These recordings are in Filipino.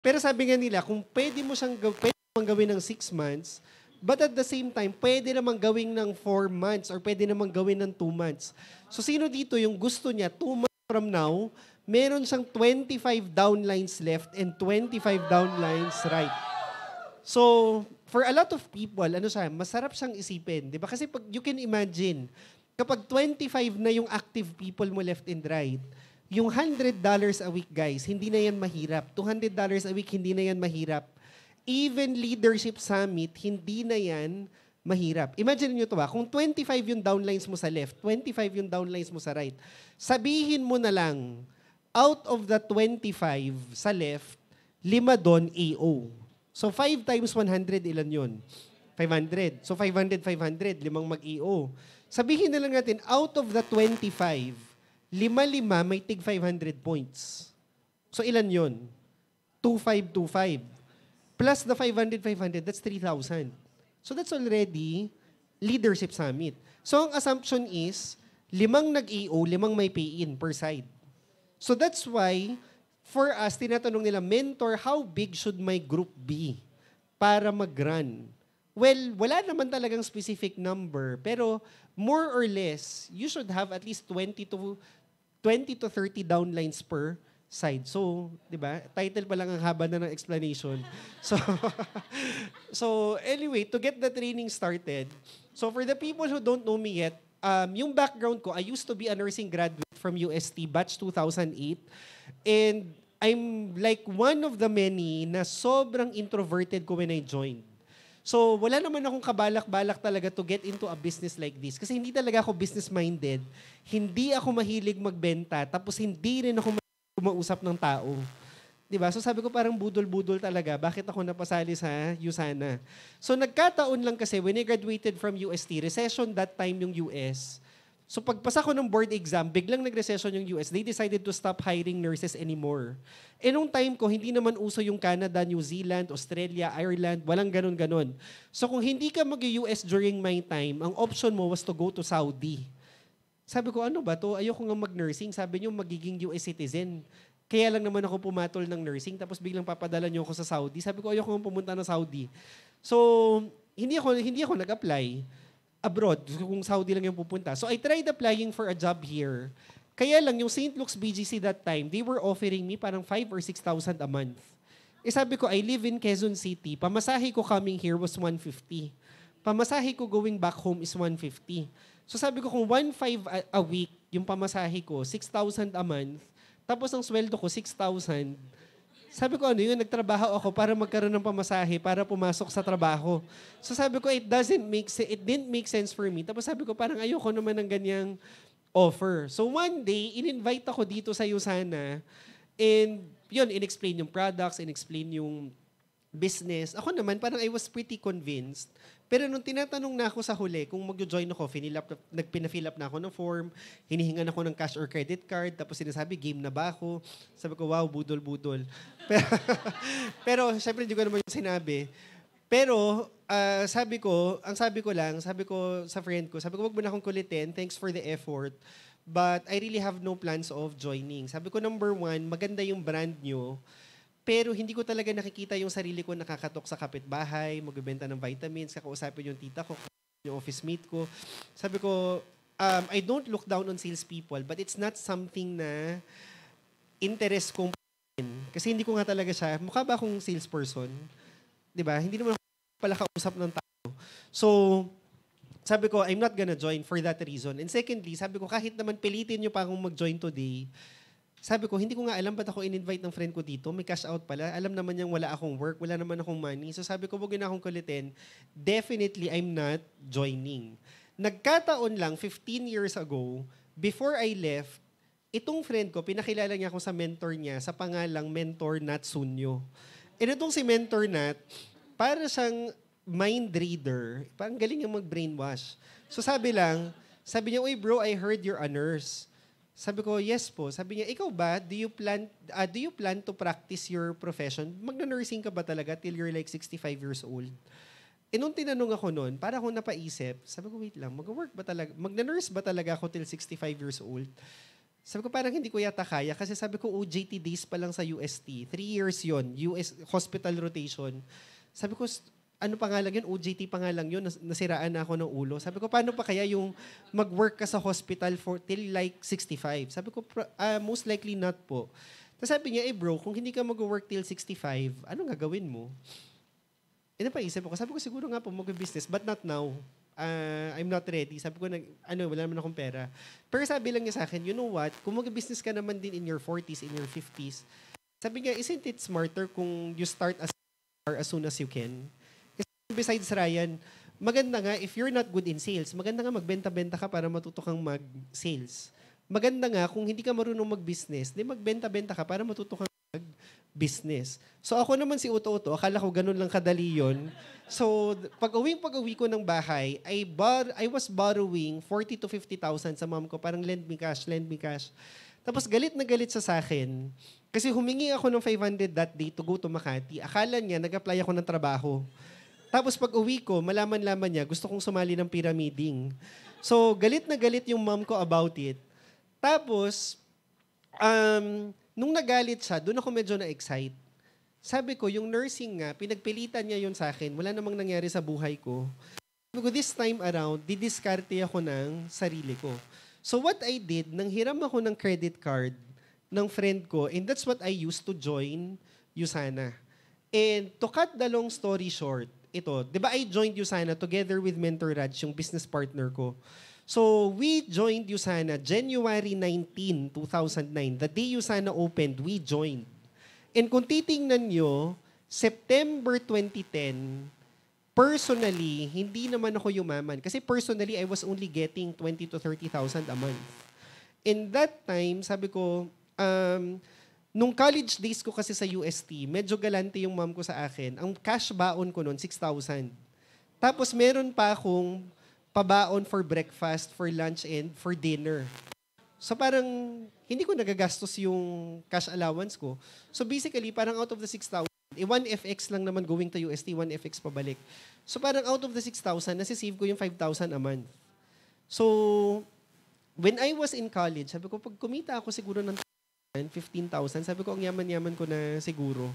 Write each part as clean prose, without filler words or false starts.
Pero sabi nga nila, kung pwede mong gawin ng 6 months, but at the same time, pwede namang gawin ng 4 months or pwede namang gawin ng 2 months. So sino dito yung gusto niya, 2 months from now, meron siyang 25 downlines left and 25 downlines right. So, for a lot of people, masarap siyang isipin. Di ba? Kasi pag you can imagine, kapag 25 na yung active people mo left and right, yung $100 a week, guys, hindi na yan mahirap. $200 a week, hindi na yan mahirap. Even Leadership Summit, hindi na yan mahirap. Imagine nyo ito kung 25 yung downlines mo sa left, 25 yung downlines mo sa right, sabihin mo na lang, out of the 25 sa left, 5 doon AO. So 5 times 100, ilan yun? 500. So 500, 500, 5 mag-EO. Sabihin na lang natin, out of the 25, 5 may tig 500 points. So ilan yun? 2525. Plus the 500, 500, that's 3,000. So that's already Leadership Summit. So ang assumption is, 5 nag-EO, 5 may pay-in per side. So that's why, for us, tinatanong nila, mentor, how big should my group be para mag-run? Well, wala naman talagang specific number, pero more or less, you should have at least 20 to 30 downlines per side. So, di ba? Title pa lang ang haba na ng explanation. So anyway, to get the training started, so for the people who don't know me yet, yung background ko, I used to be a nursing graduate from UST, batch 2008. And I'm like one of the many na sobrang introverted ko when I joined. So, wala naman akong kabalak-balak talaga to get into a business like this. Kasi hindi talaga ako business-minded. Hindi ako mahilig magbenta. Tapos hindi rin ako mausap ng tao. Diba? So sabi ko parang budol-budol talaga. Bakit ako napasali sa USANA? So nagkataon lang kasi when I graduated from UST, recession that time yung US. So pagpasa ko ng board exam, biglang nag-recession yung US. They decided to stop hiring nurses anymore. E nung time ko, hindi naman uso yung Canada, New Zealand, Australia, Ireland, walang ganun-ganon. So kung hindi ka mag-US during my time, ang option mo was to go to Saudi. Sabi ko, ano ba to? Ayoko nga mag-nursing. Sabi niyo, magiging US citizen. Kaya lang naman ako pumatol ng nursing, tapos biglang papadala niyo ako sa Saudi. Sabi ko, ayoko nga pumunta ng Saudi. So, hindi ako nag-apply abroad, kung Saudi lang yung pupunta. So I tried applying for a job here. Kaya lang, yung St. Luke's BGC that time, they were offering me parang 5,000 or 6,000 a month. Eh sabi ko, I live in Quezon City. Pamasahe ko coming here was 150. Pamasahe ko going back home is 150. So sabi ko, kung 1,500 a week, yung pamasahe ko, 6,000 a month, tapos ang sweldo ko, 6,000, sabi ko, nagtrabaho ako para magkaroon ng pamasahe para pumasok sa trabaho. So sabi ko, it didn't make sense for me. Tapos sabi ko, parang ayoko naman ng ganyang offer. So one day, in-invite ako dito sa USANA and yun, in-explain yung products, in-explain yung business. Ako naman, parang I was pretty convinced. Pero nung tinatanong na ako sa huli, kung mag-join ako, pina-fill up na ako ng form, hinihingan ako ng cash or credit card, tapos sinasabi, game na ba ako? Sabi ko, wow, budol-budol. Pero syempre, hindi ko naman yung sinabi. Pero, sabi ko sa friend ko, sabi ko, wag mo na akong kulitin, thanks for the effort, but I really have no plans of joining. Sabi ko, number 1, maganda yung brand nyo, pero hindi ko talaga nakikita yung sarili ko nakakatok sa kapitbahay, magbebenta ng vitamins, kakausapin yung tita ko, yung office mate ko. Sabi ko, I don't look down on salespeople, but it's not something na interest kong kasi hindi ko nga talaga siya. Mukha ba akong salesperson? Diba? Hindi naman ako pala kausap ng tao. So, sabi ko, I'm not gonna join for that reason. And secondly, sabi ko, kahit naman pilitin nyo pa akong mag-join today, sabi ko, hindi ko nga alam ba't ako in-invite ng friend ko dito. May cash out pala. Alam naman niyang wala akong work, wala naman akong money. So sabi ko, wag na akong kulitin. Definitely, I'm not joining. Nagkataon lang, 15 years ago, before I left, itong friend ko, pinakilala niya ako sa mentor niya sa pangalang Mentor Nat Sunyo. And itong si Mentor Nat, para siyang mind reader. Parang galing yung mag-brainwash. So sabi niya, uy bro, I heard you're a nurse. Sabi ko, yes po. Sabi niya, ikaw ba, do you plan to practice your profession? Magna-nursing ka ba talaga till you're like 65 years old? E nung tinanong ako noon, para akong napaisip, sabi ko, wait lang, magna-nurse ba talaga ako till 65 years old? Sabi ko, parang hindi ko yata kaya kasi sabi ko, OJT days pa lang sa UST. 3 years yon, US hospital rotation. Sabi ko, ano pa nga lang yun? OJT pa nga lang yun. Nasiraan na ako ng ulo. Sabi ko, paano pa kaya yung mag-work ka sa hospital for till like 65? Sabi ko, most likely not po. Tapos sabi niya, bro, kung hindi ka mag-work till 65, anong gagawin mo? Napaisip ako. Sabi ko, siguro nga po mag-business, but not now. I'm not ready. Sabi ko, wala naman akong pera. Pero sabi lang niya sa akin, you know what? Kung mag-business ka naman din in your 40s, in your 50s, sabi niya, isn't it smarter kung you start as soon as you can? Besides, Ryan, maganda nga, if you're not good in sales, maganda nga magbenta-benta ka para matuto kang mag-sales. Maganda nga, kung hindi ka marunong mag-business, di magbenta-benta ka para matuto kang mag-business. So ako naman si Uto-Uto, akala ko ganun lang kadali yun. So pag-uwi ko ng bahay, I was borrowing 40,000 to 50,000 sa mom ko, parang lend me cash. Tapos galit na galit sa akin. Kasi humingi ako ng 500 that day to go to Makati. Akala niya, nag-apply ako ng trabaho. Tapos pag uwi ko, malaman-laman niya, gusto kong sumali ng pyramiding. So, galit na galit yung mom ko about it. Tapos, nung nagalit siya, doon ako medyo na-excite. Sabi ko, yung nursing nga, pinagpilitan niya yun sa akin. Wala namang nangyari sa buhay ko. Sabi ko, this time around, didiskarte ako ng sarili ko. So what I did, nang hiram ako ng credit card ng friend ko, and that's what I used to join USANA. And to cut the long story short, ito, di ba I joined USANA together with Mentor Raj, yung business partner ko. So, we joined USANA January 19, 2009. The day USANA opened, we joined. And kung titingnan nyo, September 2010, personally, hindi naman ako yumaman. Kasi personally, I was only getting 20,000 to 30,000 a month. In that time, sabi ko, nung college days ko kasi sa UST, medyo galante yung mom ko sa akin. Ang cash baon ko noon, 6,000. Tapos meron pa akong pabaon for breakfast, for lunch, and for dinner. So parang hindi ko nagagastos yung cash allowance ko. So basically, parang out of the 6,000, 1FX lang naman going to UST, 1FX pabalik. So parang out of the 6,000, nasisave ko yung 5,000 a month. So, when I was in college, sabi ko, pag kumita ako siguro ng 15,000, sabi ko, ang yaman-yaman ko na siguro.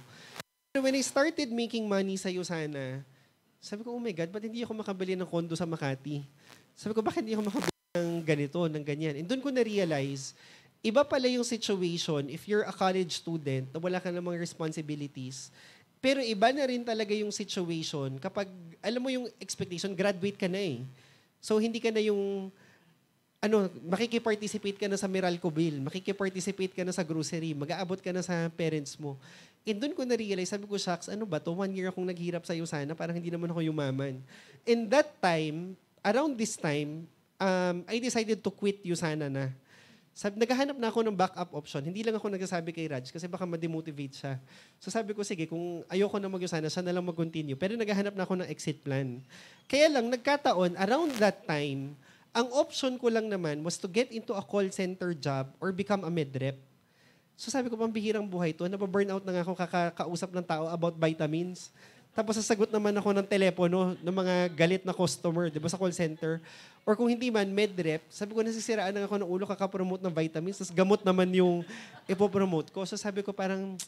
Pero when I started making money sa USANA, sabi ko, oh my God, ba't hindi ako makabili ng condo sa Makati? Sabi ko, bakit hindi ako makabili ng ganito, ng ganyan? And doon ko na-realize, iba pala yung situation if you're a college student na wala ka namang responsibilities. Pero iba na rin talaga yung situation kapag, alam mo yung expectation, graduate ka na eh. So, hindi ka na yung makikiparticipate ka na sa Meralco bill, makikiparticipate ka na sa grocery, mag-aabot ka na sa parents mo. And doon ko na-realize, sabi ko, shucks, ano ba to? 1 year akong naghirap sa USANA, parang hindi naman ako yumaman. And that time, around this time, I decided to quit USANA na. Naghahanap na ako ng backup option. Hindi lang ako nagsasabi kay Raj kasi baka ma-demotivate siya. So sabi ko, sige, kung ayoko na mag-USANA, siya na lang mag-continue. Pero naghahanap na ako ng exit plan. Kaya lang, nagkataon, around that time, ang option ko lang naman was to get into a call center job or become a medrep. So sabi ko, pambihirang buhay to. Napaburnout na nga ako kakausap ng tao about vitamins. Tapos sasagot naman ako ng telepono ng mga galit na customer, di ba, sa call center. Or kung hindi man, medrep, sabi ko, nasisiraan na ako ng ulo kakapromote ng vitamins, tapos gamot naman yung ipopromote ko. So sabi ko, parang,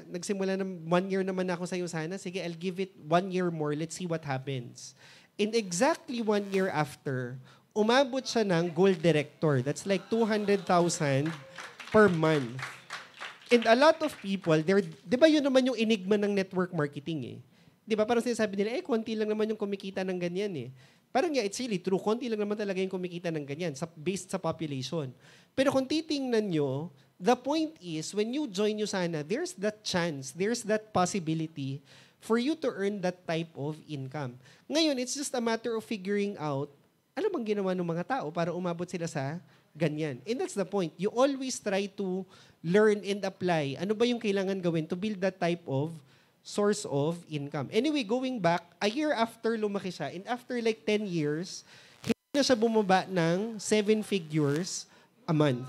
nagsimula na 1 year naman ako sa USANA. Sige, I'll give it 1 year more. Let's see what happens. And exactly 1 year after, umabot siya ng gold director. That's like 200,000 per month. And a lot of people, di ba yun naman yung enigma ng network marketing eh? Di ba? Parang sinasabi nila, konti lang naman yung kumikita ng ganyan eh. Parang it's really true. Konti lang naman talaga yung kumikita ng ganyan based sa population. Pero kung titingnan nyo, the point is, when you join USANA, there's that chance, there's that possibility for you to earn that type of income. Ngayon, it's just a matter of figuring out ano bang ginawa ng mga tao para umabot sila sa ganyan. And that's the point. You always try to learn and apply ano ba yung kailangan gawin to build that type of source of income. Anyway, going back, a year after lumaki siya, and after like 10 years, hindi na siya bumaba ng 7 figures a month.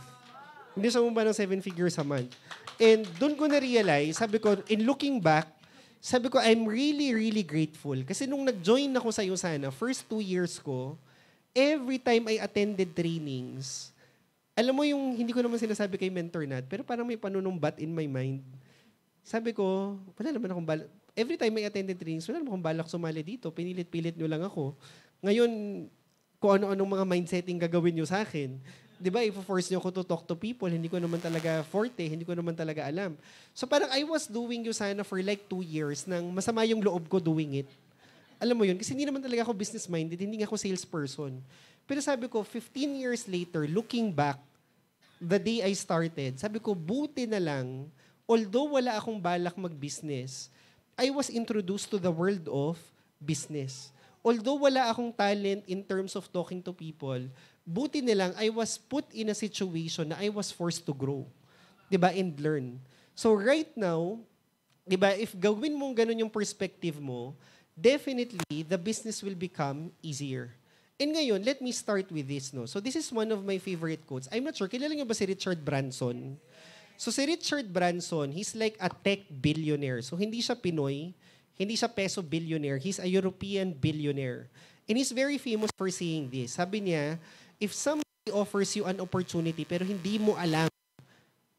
Hindi siya bumaba ng 7 figures a month. And doon ko na-realize, sabi ko, in looking back, sabi ko, I'm really, really grateful. Kasi nung nag-join ako sa USANA, first 2 years ko, every time I attended trainings, Alam mo yung, hindi ko naman sinasabi kay Mentor Nat, pero parang may panunumbat in my mind. Sabi ko, wala naman akong balak. Every time may attended trainings, wala naman akong balak sumali dito. Pinilit-pilit nyo lang ako. Ngayon, kung ano-anong mga mindsetting gagawin nyo sa akin. Di ba, if-force nyo ako to talk to people, hindi ko naman talaga forte, hindi ko naman talaga alam. So parang I was doing Usana for like 2 years nang masama yung loob ko doing it. Alam mo yun, kasi hindi naman talaga ako business-minded, hindi nga ako salesperson. Pero sabi ko, 15 years later, looking back, the day I started, sabi ko, buti na lang, although wala akong balak mag-business, I was introduced to the world of business. Although wala akong talent in terms of talking to people, buti na lang, I was put in a situation na I was forced to grow. Diba? And learn. So right now, diba, if gawin mong ganun yung perspective mo, definitely, the business will become easier. And ngayon, let me start with this. No? So this is one of my favorite quotes. I'm not sure, kilala niyo ba si Richard Branson? So si Richard Branson, he's like a tech billionaire. So hindi siya Pinoy, hindi siya peso billionaire. He's a European billionaire. And he's very famous for saying this. Sabi niya, if somebody offers you an opportunity pero hindi mo alam,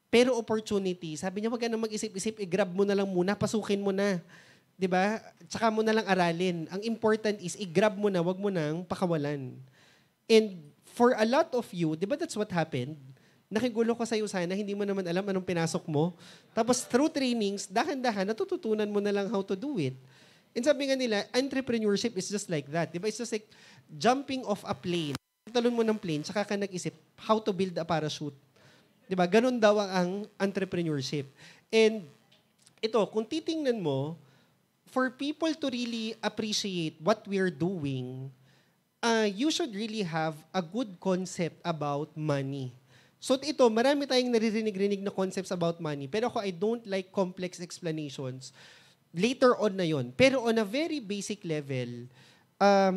pero opportunity, sabi niya, wag ka na mag-isip-isip, i-grab mo na lang muna, pasukin mo na. 'Di ba? Tsaka mo na lang aralin. Ang important is i-grab mo na, wag mo nang pakawalan. And for a lot of you, 'di ba that's what happened? Nakigulo ka sa Usana, hindi mo naman alam anong pinasok mo. Tapos through trainings, dahan-dahan natututunan mo na lang how to do it. And sabi nga nila, entrepreneurship is just like that. 'Di ba? It's just like jumping off a plane. Talon mo ng plane, tsaka ka nag-isip how to build a parachute. 'Di ba? Ganun daw ang entrepreneurship. And ito, kung titingnan mo, for people to really appreciate what we're doing, you should really have a good concept about money. So ito, marami tayong naririnig-rinig na concepts about money. Pero ako, I don't like complex explanations. Later on na yon. Pero on a very basic level,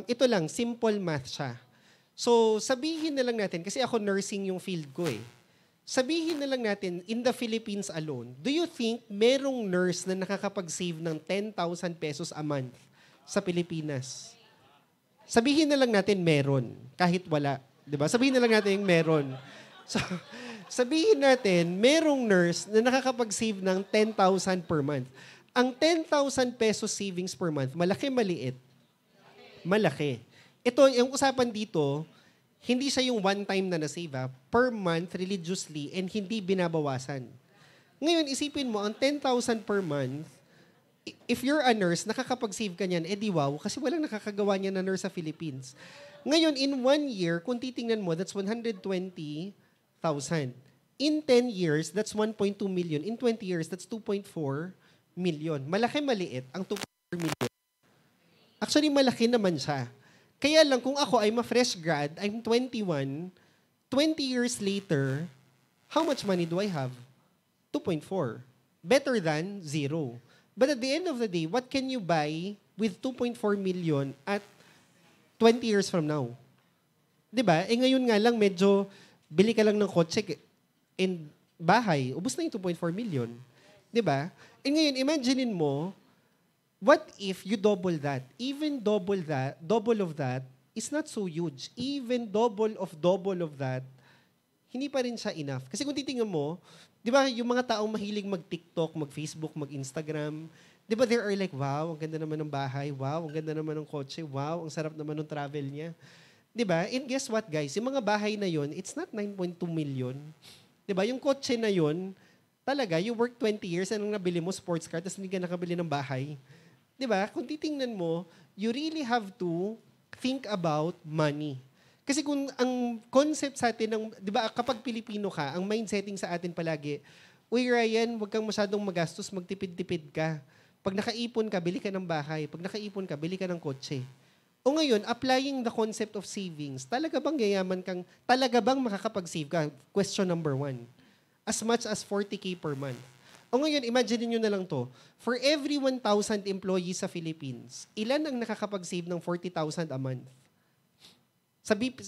ito lang, simple math siya. So sabihin na lang natin, kasi ako nursing yung field ko eh. Sabihin na lang natin, in the Philippines alone, do you think merong nurse na nakakapag-save ng 10,000 pesos a month sa Pilipinas? Sabihin na lang natin meron, kahit wala. Diba? Sabihin na lang natin meron. So, sabihin natin, merong nurse na nakakapag-save ng 10,000 per month. Ang 10,000 pesos savings per month, malaki, maliit? Malaki. Ito, yung usapan dito, hindi siya yung one time na na-save, per month religiously and hindi binabawasan. Ngayon, isipin mo, ang 10,000 per month, if you're a nurse, nakakapag-save ka niyan, edi wow, kasi walang nakakagawa niya na nurse sa Philippines. Ngayon, in 1 year, kung titingnan mo, that's 120,000. In 10 years, that's 1.2 million. In 20 years, that's 2.4 million. Malaki maliit ang 2.4 million. Actually, malaki naman siya. Kaya lang, kung ako, I'm a fresh grad, I'm 21, 20 years later, how much money do I have? 2.4. Better than 0. But at the end of the day, what can you buy with 2.4 million at 20 years from now? Diba? Eh ngayon nga lang, medyo bili ka lang ng kotse and bahay, ubos na yung 2.4 million. Diba? Eh ngayon, imaginein mo, what if you double that? Even double of that is not so huge. Even double of that, hindi pa rin siya enough. Kasi kung titingnan mo, di ba, yung mga taong mahilig mag-TikTok, mag-Facebook, mag-Instagram, di ba, they are like, wow, ang ganda naman ng bahay, wow, ang ganda naman ng kotse, wow, ang sarap naman ng travel niya. Di ba? And guess what, guys? Yung mga bahay na yon, it's not 9.2 million. Di ba? Yung kotse na yon, talaga, you work 20 years, anong nabili mo, sports car, tapos hindi ka nakabili ng bahay. Di ba? Kung titingnan mo, you really have to think about money. Kasi kung ang concept sa atin, ng, di ba, kapag Pilipino ka, ang mindsetting sa atin palagi, uy, Ryan, huwag kang masyadong magastos, magtipid-tipid ka. Pag nakaipon ka, bili ka ng bahay. Pag nakaipon ka, bili ka ng kotse. O ngayon, applying the concept of savings, talaga bang yayaman kang, talaga bang makakapag-save ka? Question number 1. As much as 40K per month. O ngayon, imagine nyo na lang to. For every 1,000 employees sa Philippines, ilan ang nakakapag-save ng 40,000 a month?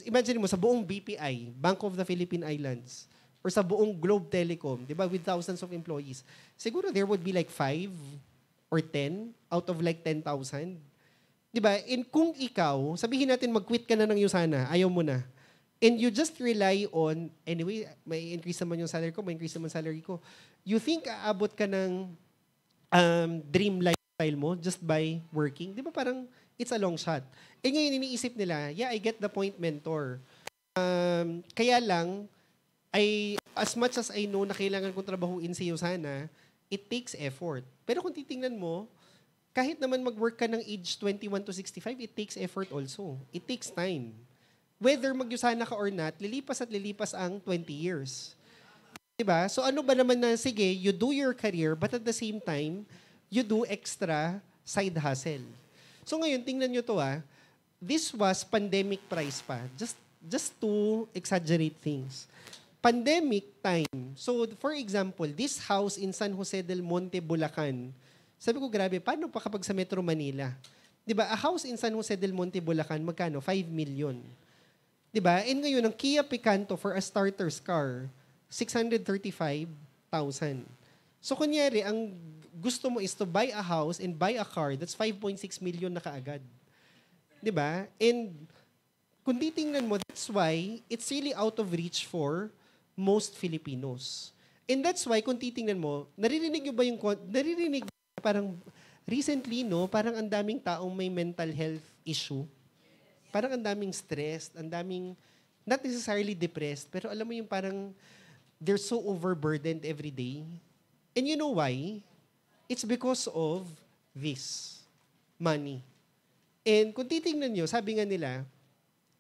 Imagine mo, sa buong BPI, Bank of the Philippine Islands, or sa buong Globe Telecom, di ba, with thousands of employees, siguro there would be like 5 or 10 out of like 10,000. Di ba? And kung ikaw, sabihin natin mag-quit ka na ng Usana, ayaw mo na. And you just rely on, anyway, may increase naman yung salary ko, may increase naman salary ko. You think aabot ka ng dream lifestyle mo just by working? Di ba parang it's a long shot. Eh ngayon iniisip nila, yeah, I get the point, mentor. Kaya lang, as much as I know na kailangan kong trabahuin si Yosana, it takes effort. Pero kung titingnan mo, kahit naman mag-work ka ng age 21 to 65, it takes effort also. It takes time. Whether mag-Yosana ka or not, lilipas at lilipas ang 20 years. Diba? So ano ba naman na, sige, you do your career, but at the same time, you do extra side hustle. So ngayon, tingnan nyo to this was pandemic price pa. Just to exaggerate things. Pandemic time. So for example, this house in San Jose del Monte, Bulacan, sabi ko, grabe, paano pa kapag sa Metro Manila? Diba, a house in San Jose del Monte, Bulacan, magkano? 5 million. Diba? And ngayon, ang Kia Picanto for a starter's car, 635,000. So kunyari, ang gusto mo is to buy a house and buy a car, that's 5.6 million na kaagad. Diba? And kung titingnan mo, that's why it's really out of reach for most Filipinos. And that's why, kung titingnan mo, naririnig parang recently, no, parang ang daming taong may mental health issue. Parang ang daming stressed, ang daming, not necessarily depressed, pero alam mo yung parang they're so overburdened every day. And you know why? It's because of this, money. And kung titingnan nyo, sabi nga nila,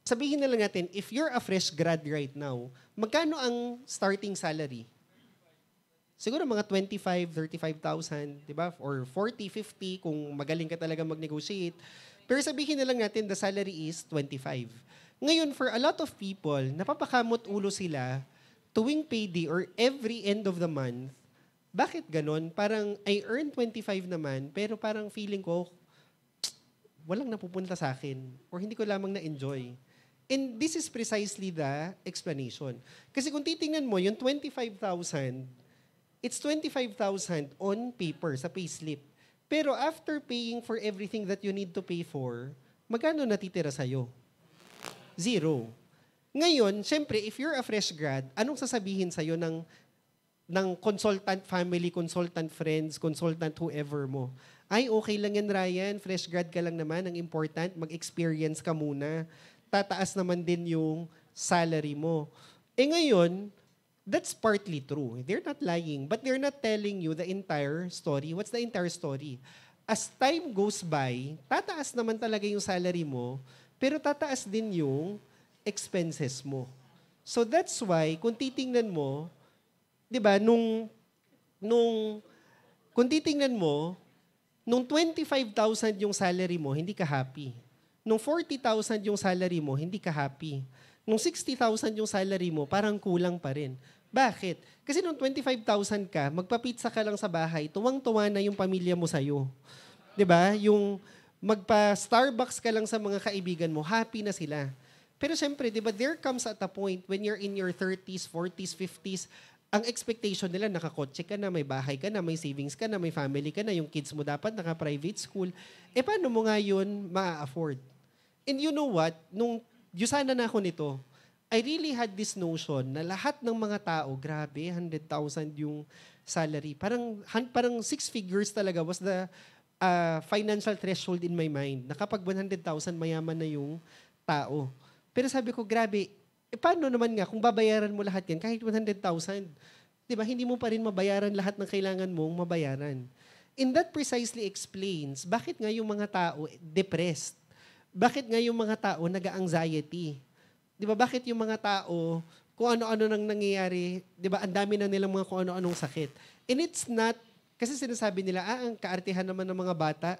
sabihin na lang natin, if you're a fresh grad right now, magkano ang starting salary? Siguro mga 25, 35,000, di ba? Or 40, 50 kung magaling ka talaga mag-negotiate. Pero sabihin na lang natin, the salary is 25. Ngayon, for a lot of people, napapakamot ulo sila tuwing payday or every end of the month. Bakit ganon? Parang I earn 25 naman, pero parang feeling ko, walang napupunta sa akin or hindi ko lamang na-enjoy. And this is precisely the explanation. Kasi kung titingnan mo, yung 25,000, it's 25,000 on paper, sa payslip. Pero after paying for everything that you need to pay for, magkano natitira sa'yo? Zero. Ngayon, syempre, if you're a fresh grad, anong sasabihin sa'yo ng consultant family, consultant friends, consultant whoever mo? Ay, okay lang yan, Ryan. Fresh grad ka lang naman. Ang important, mag-experience ka muna. Tataas naman din yung salary mo. Eh ngayon, that's partly true. They're not lying, but they're not telling you the entire story. What's the entire story? As time goes by, tataas naman talaga yung salary mo, pero tataas din yung expenses mo. So that's why, kung titingnan mo, di ba, kung titingnan mo, nung 25,000 yung salary mo, hindi ka happy. Nung 40,000 yung salary mo, hindi ka happy. Nung 60,000 yung salary mo, parang kulang pa rin. Bakit? Kasi nung 25,000 ka, magpa-pizza ka lang sa bahay, tuwang-tuwa na yung pamilya mo sa'yo. 'Di ba? Yung magpa-Starbucks ka lang sa mga kaibigan mo, happy na sila. Pero syempre, 'di ba, there comes at a point when you're in your 30s, 40s, 50s, ang expectation nila, nakakotse ka na, may bahay ka na, may savings ka na, may family ka na, yung kids mo dapat naka-private school. Eh, paano mo nga yun ma-afford? And you know what? Nung Yosana na ako nito, I really had this notion na lahat ng mga tao, grabe, 100,000 yung salary. Parang 6 figures talaga was the financial threshold in my mind. Na kapag 100,000, mayaman na yung tao. Pero sabi ko, grabe, paano naman nga kung babayaran mo lahat yan, kahit 100,000, di ba, hindi mo pa rin mabayaran lahat ng kailangan mong mabayaran. And that precisely explains bakit nga yung mga tao depressed. Bakit nga yung mga tao nag-anxiety? Di ba, bakit yung mga tao, kung ano-ano nang nangyayari, di ba, ang dami na nilang mga kung ano-anong sakit. And it's not, kasi sinasabi nila, ang kaartihan naman ng mga bata,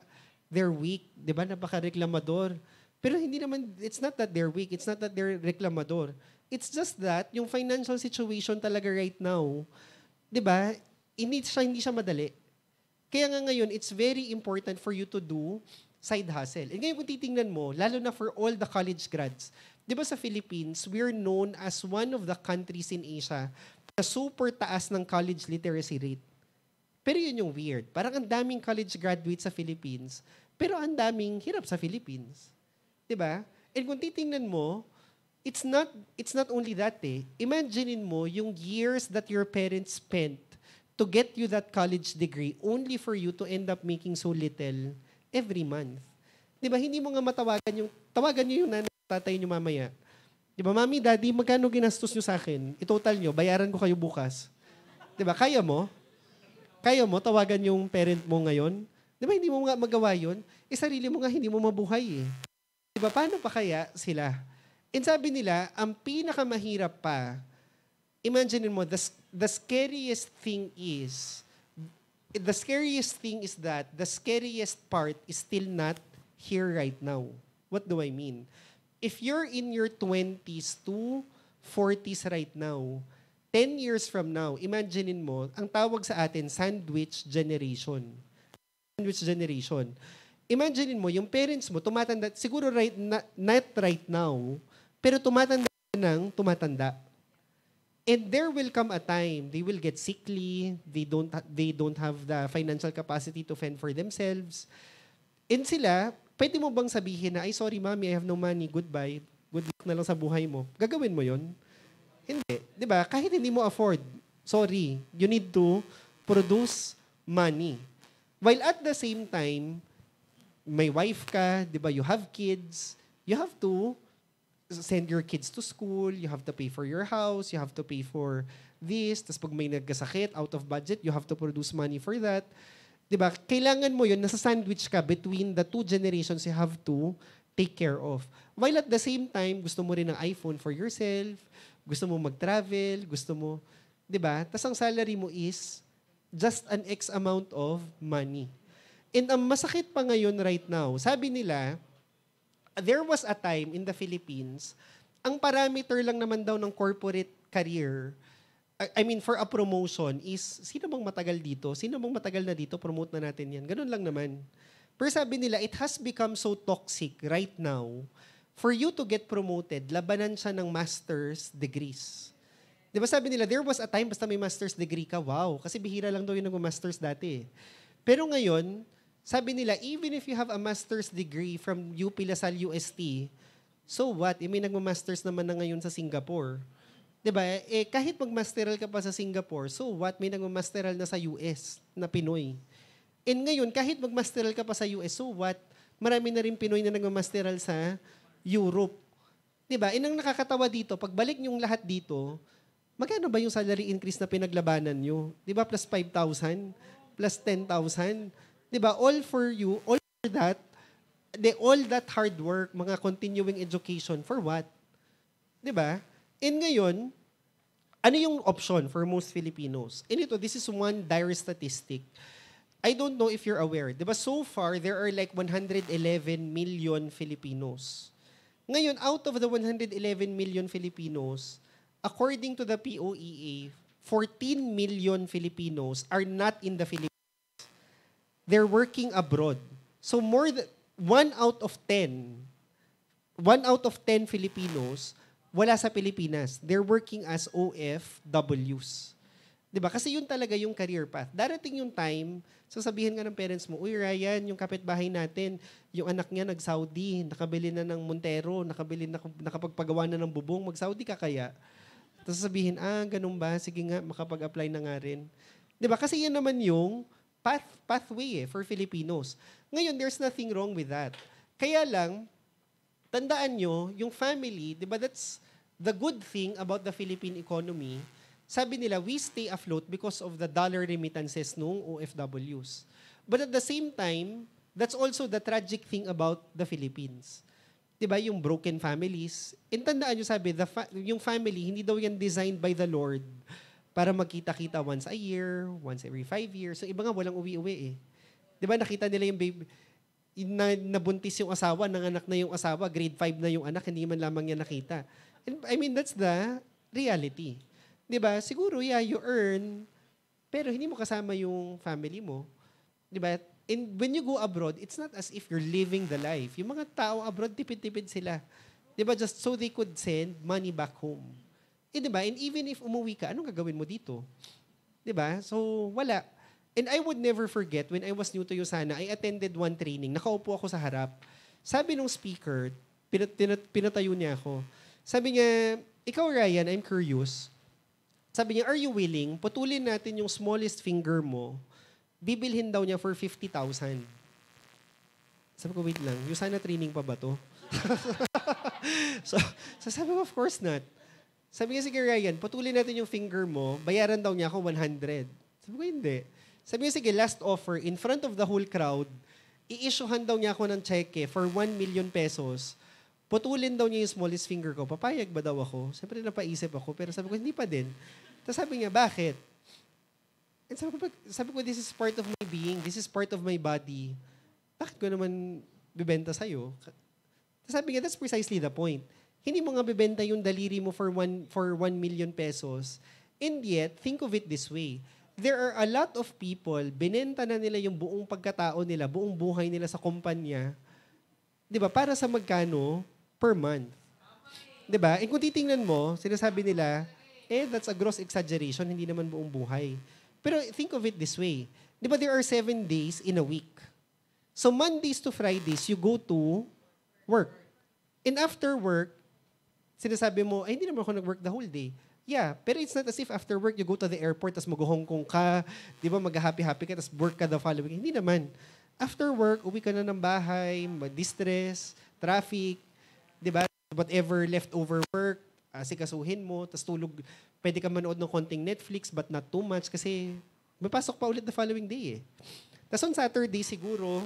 they're weak, di ba, napaka-reklamador. Pero hindi naman, it's not that they're weak, it's not that they're reklamador. It's just that, yung financial situation talaga right now, di ba, hindi siya madali. Kaya nga ngayon, it's very important for you to do side hustle. And ngayon kung titingnan mo, lalo na for all the college grads, di ba sa Philippines, we're known as one of the countries in Asia na super taas ng college literacy rate. Pero yun yung weird. Parang ang daming college graduates sa Philippines, pero ang daming hirap sa Philippines. Di ba? And kung titingnan mo, it's not only that eh. Imaginein mo yung years that your parents spent to get you that college degree only for you to end up making so little every month. 'Di ba? Hindi mo nga tawagan niyo yung nanay at tatay niyo mamaya. 'Di ba, Mami, Daddy, magkano ginastos niyo sa akin? I-total niyo, bayaran ko kayo bukas. 'Di ba? Kaya mo? Kaya mo tawagan yung parent mo ngayon? 'Di ba hindi mo nga magawa 'yon? Sarili mo nga hindi mo mabuhay eh. 'Di ba? Paano pa kaya sila? And sabi nila, ang pinakamahirap pa, imagine mo, the scariest thing is that the scariest part is still not here right now. What do I mean? If you're in your 20s to 40s right now, 10 years from now, imaginein mo, ang tawag sa atin, sandwich generation. Sandwich generation. Imaginein mo, yung parents mo, tumatanda, siguro not right now, pero tumatanda ng tumatanda. And there will come a time, they will get sickly, they don't have the financial capacity to fend for themselves. And sila, pwede mo bang sabihin na, ay sorry mommy, I have no money, goodbye, good luck na lang sa buhay mo. Gagawin mo yon? Hindi. Di ba? Kahit hindi mo afford, sorry, you need to produce money. While at the same time, may wife ka, di ba, you have kids, you have to send your kids to school, you have to pay for your house, you have to pay for this, tapos pag may nagkasakit, out of budget, you have to produce money for that. Diba? Kailangan mo yun, nasa sandwich ka between the two generations you have to take care of. While at the same time, gusto mo rin ng iPhone for yourself, gusto mo mag-travel, gusto mo, diba? Tapos ang salary mo is just an X amount of money. And ang masakit pa ngayon right now, sabi nila, there was a time in the Philippines, ang parameter lang naman daw ng corporate career, I mean, for a promotion is, sino bang matagal dito? Sino bang matagal na dito? Promote na natin yan. Ganun lang naman. Pero sabi nila, it has become so toxic right now, for you to get promoted, labanan siya ng master's degrees. Di ba sabi nila, there was a time, basta may master's degree ka, wow. Kasi bihira lang daw yung nag-master's dati. Pero ngayon, sabi nila, even if you have a master's degree from UP Lasal UST, so what? May nag-masters naman na ngayon sa Singapore. Diba? Kahit mag-masteral ka pa sa Singapore, so what? May nag-masteral na sa US na Pinoy. And ngayon, kahit mag-masteral ka pa sa US, so what? Marami na rin Pinoy na nag-masteral sa Europe. Diba? Ang nakakatawa dito, pagbalik niyong lahat dito, magkano ba yung salary increase na pinaglabanan nyo? Diba? Plus 5,000? Plus 10,000? Diba? All for you, all for that, all that hard work, mga continuing education, for what? Diba? And ngayon, ano yung option for most Filipinos? And this is one dire statistic. I don't know if you're aware. Diba? So far, there are like 111 million Filipinos. Ngayon, out of the 111 million Filipinos, according to the POEA, 14 million Filipinos are not in the Philippines. They're working abroad. So more than 1 out of 10 Filipinos wala sa Pilipinas. They're working as OFWs. 'Di ba? Kasi yun talaga yung career path. Darating yung time, sasabihin nga ng parents mo, "Uy, Ryan, yung kapitbahay natin, yung anak niya nag-Saudi, nakabili na ng Montero, nakapagpagawa na ng bubong, mag-Saudi ka kaya?" Tapos sasabihin, ganun ba? Sige nga, makapag-apply na nga rin. 'Di ba? Kasi yan naman yung pathway for Filipinos. Ngayon, there's nothing wrong with that. Kaya lang, tandaan nyo, yung family, di ba that's the good thing about the Philippine economy. Sabi nila, we stay afloat because of the dollar remittances nung OFWs. But at the same time, that's also the tragic thing about the Philippines. Di ba yung broken families? And tandaan nyo, sabi, yung family, hindi daw yan designed by the Lord para magkita-kita once a year, once every 5 years. So iba nga, walang uwi-uwi eh. Di ba nakita nila yung baby, nabuntis yung asawa, nanganak na yung asawa, grade 5 na yung anak, hindi man lamang niya nakita. And, I mean, that's the reality. Di ba? Siguro, yeah, you earn, pero hindi mo kasama yung family mo. Di ba? And when you go abroad, it's not as if you're living the life. Yung mga tao abroad, tipid-tipid sila. Di ba? Just so they could send money back home. Diba? And even if umuwi ka, anong gagawin mo dito? Diba? So, wala. And I would never forget, when I was new to USANA, I attended one training. Nakaupo ako sa harap. Sabi nung speaker, pinatayo niya ako. Sabi niya, ikaw Ryan, I'm curious. Sabi niya, are you willing? Putulin natin yung smallest finger mo. Bibilhin daw niya for 50,000. Sabi ko, wait lang, yung sana training pa ba to? so sabi ko, of course not. Sabi niya, sige Ryan, putulin natin yung finger mo, bayaran daw niya ako 100. Sabi ko, hindi. Sabi niya, sige, last offer, in front of the whole crowd, i-issuehan daw niya ako ng cheque for 1 million pesos. Putulin daw niya yung smallest finger ko. Papayag ba daw ako? Siyempre napaisip ako, pero sabi ko, hindi pa din. Tapos sabi niya, bakit? And sabi ko, this is part of my being. This is part of my body. Bakit ko naman bibenta sa'yo? Tapos sabi niya, that's precisely the point. Hindi mo nga bibenta yung daliri mo for 1 million pesos. And yet, think of it this way. There are a lot of people, binenta na nila yung buong pagkatao nila, buong buhay nila sa kumpanya. Di ba? Para sa magkano per month. Di ba? And kung titingnan mo, sinasabi nila, that's a gross exaggeration, hindi naman buong buhay. Pero think of it this way. Di ba there are 7 days in a week? So Mondays to Fridays, you go to work. And after work, sinasabi mo, ay, hindi naman ako nag-work the whole day. Yeah, pero it's not as if after work, you go to the airport, tapos mag-Hong Kong ka, di ba, mag-happy-happy ka, tapos work ka the following. Hindi naman. After work, uwi ka na ng bahay, mag-distress, traffic, di ba, whatever leftover work, sikasuhin mo, tapos tulog, pwede ka manood ng konting Netflix, but not too much, kasi may pasok pa ulit the following day eh. Tapos on Saturday siguro,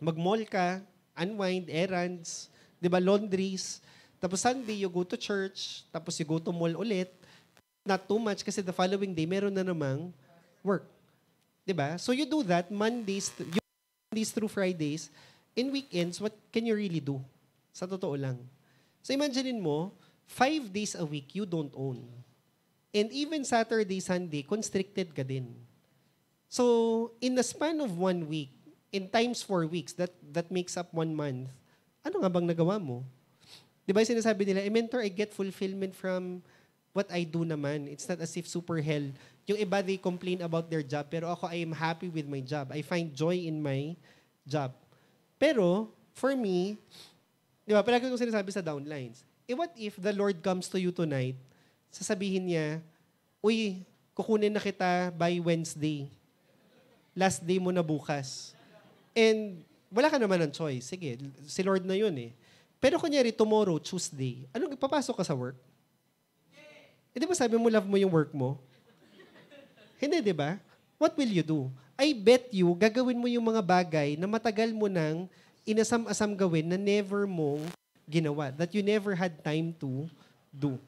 mag-mall ka, unwind, errands, di ba, laundries. Tapos Sunday, you go to church. Tapos you go to mall ulit. Not too much kasi the following day, meron na namang work. Di ba? So you do that Mondays through Fridays. In weekends, what can you really do? Sa totoo lang. So imaginein mo, 5 days a week you don't own. And even Saturday, Sunday, constricted ka din. So in the span of 1 week, in times 4 weeks, that makes up 1 month, ano nga bang nagawa mo? Di ba sinasabi nila, mentor, I get fulfillment from what I do naman. It's not as if super hell. Yung iba, they complain about their job, pero ako, I am happy with my job. I find joy in my job. Pero, for me, di ba, palagi kong sinasabi sa downlines, what if the Lord comes to you tonight, sasabihin niya, uy, kukunin na kita by Wednesday. Last day mo na bukas. And wala ka naman ng choice. Sige, si Lord na yun eh. Pero kunyari, tomorrow, Tuesday, anong ipapasok ka sa work? Di ba sabi mo, love mo yung work mo? Hindi, di ba? What will you do? I bet you, gagawin mo yung mga bagay na matagal mo nang inasam-asam gawin na never mong ginawa. That you never had time to do.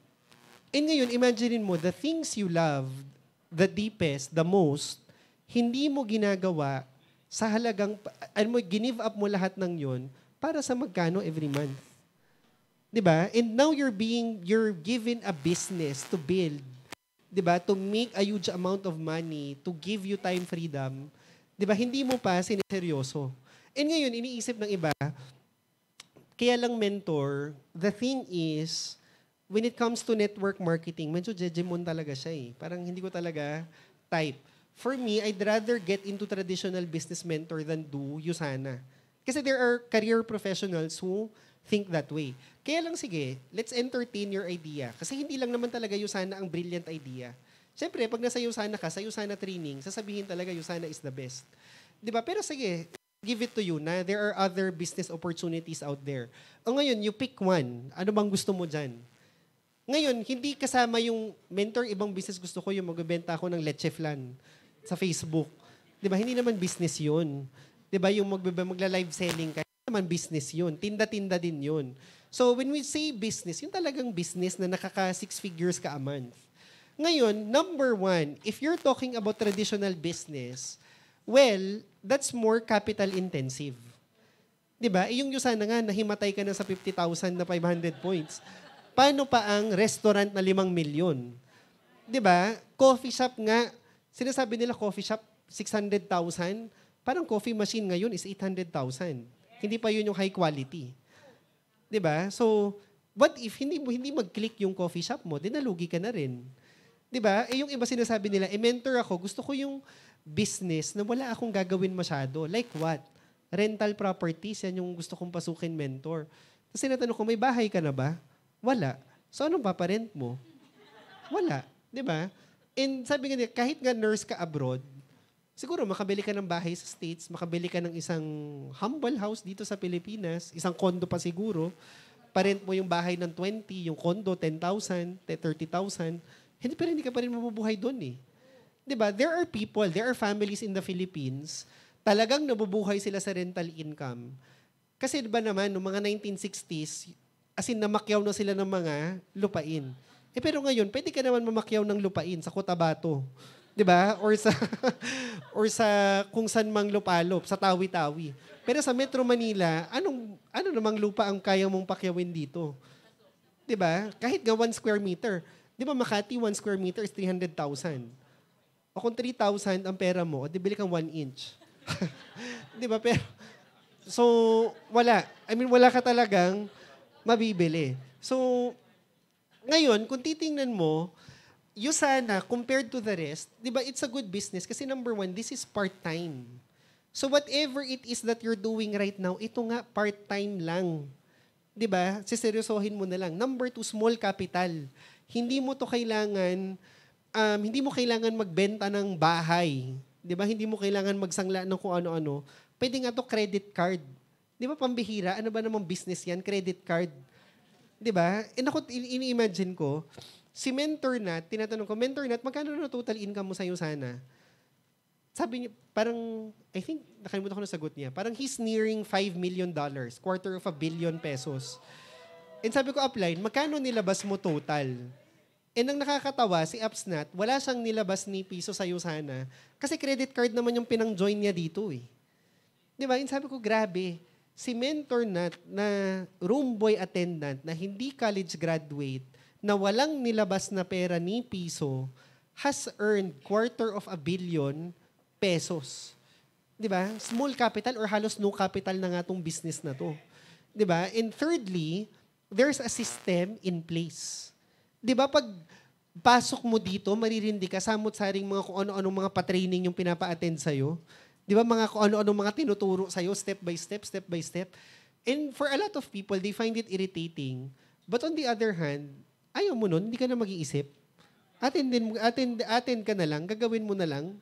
And ngayon, imaginein mo, the things you love the deepest, the most, hindi mo ginagawa sa halagang, give up mo lahat ng yon para sa magkano every month. 'Di ba? And now you're given a business to build. 'Di ba? To make a huge amount of money, to give you time freedom. 'Di ba? Hindi mo pa sineseryoso. And ngayon, iniisip ng iba, kaya lang mentor, the thing is, when it comes to network marketing, medyo jejemon talaga siya eh. Parang hindi ko talaga type. For me, I'd rather get into traditional business mentor than do Usana. Kasi there are career professionals who think that way. Kaya lang sige, let's entertain your idea. Kasi hindi lang naman talaga Usana ang brilliant idea. Siyempre, pag nasa Usana ka, sa Usana training, sasabihin talaga Usana is the best. 'Di ba? Pero sige, give it to you na there are other business opportunities out there. O ngayon, you pick one. Ano bang gusto mo dyan? Ngayon, hindi kasama yung mentor, ibang business gusto ko yung magbebenta ako ng leche flan sa Facebook. 'Di ba? Hindi naman business 'yun. 'Di ba? Yung magla-live selling ka, hindi naman business 'yun. Tinda-tinda din 'yun. So when we say business, yung talagang business na nakaka 6 figures ka a month. Ngayon, number 1, if you're talking about traditional business, well, that's more capital intensive. 'Di ba? Yung Usana nga nahimatay ka na sa 50,000 na 500 points. Paano pa ang restaurant na 5 milyon? 'Di ba? Coffee shop nga, sinasabi nila coffee shop 600,000. Parang coffee machine ngayon is 800,000. Hindi pa 'yun yung high quality. 'Di ba? So, what if hindi mag-click yung coffee shop mo, dinalugi ka na rin. 'Di ba? Yung iba sinasabi nila, mentor ako, gusto ko yung business na wala akong gagawin masyado. Like what? rental properties, yan yung gusto kong pasukin mentor. Tapos tinatanong ko, may bahay ka na ba? Wala. So anong paparent mo? Wala. Di ba? And sabi nga niya, kahit nga nurse ka abroad, siguro makabili ka ng bahay sa States, makabili ka ng isang humble house dito sa Pilipinas, isang condo pa siguro, parent mo yung bahay ng 20, yung condo 10,000, 30,000, hindi ka pa rin mabubuhay doon eh. 'Di ba? There are families in the Philippines, talagang nabubuhay sila sa rental income. Kasi 'di ba naman noong mga 1960s, as in namakyaw na sila ng mga lupain. Pero ngayon, pwede ka naman mamakyaw ng lupain sa Cotabato. 'Di ba? Or sa or sa kung saan mang lupalop, sa Tawi-Tawi. Pero sa Metro Manila, ano namang lupa ang kaya mong pakyawin dito? 'Di ba? Kahit nga 1 square meter. 'Di ba Makati 1 square meter is 300,000. O kung 3,000 ang pera mo, di bili kang 1 inch. 'Di ba? Pero so wala. Wala ka talagang mabibili. So ngayon, kung titingnan mo, Yusana, compared to the rest, di ba, it's a good business kasi number one, this is part-time. So whatever it is that you're doing right now, ito nga part-time lang. 'Di ba? Siseryosohin mo na lang. Number two, small capital. Hindi mo kailangan magbenta ng bahay. 'Di ba? Hindi mo kailangan magsangla ng kung ano-ano. Pwede nga to credit card. 'Di ba pambihira? Ano ba namang business 'yan? Credit card. 'Di ba? Ako ini-imagine ko, si Mentor Nat, tinatanong ko, Mentor Nat, magkano na total income mo sa Yusana? Sabi niya, parang, I think, nakalimutan ko na sagot niya. Parang he's nearing $5 million, $250 million pesos. And sabi ko, upline, magkano nilabas mo total? And ang nakakatawa, si Upsnat, wala siyang nilabas ni piso sa Yusana kasi credit card naman yung pinang-join niya dito eh. Di ba? And sabi ko, grabe, si Mentor Nat na room boy attendant na hindi college graduate, na walang nilabas na pera ni piso, has earned $250 million pesos. 'Di ba? Small capital or halos no capital na nga tong business na 'to. 'Di ba? And thirdly, there's a system in place. 'Di ba pag pasok mo dito, maririndi ka samot-saring mga kung ano-ano mga pa-training yung pinapa-attend sa iyo. 'Di ba mga kung ano-ano mga tinuturo sa iyo step by step. And for a lot of people, they find it irritating. But on the other hand, ayaw mo nun, hindi ka na mag-iisip. Attend ka na lang, gagawin mo na lang.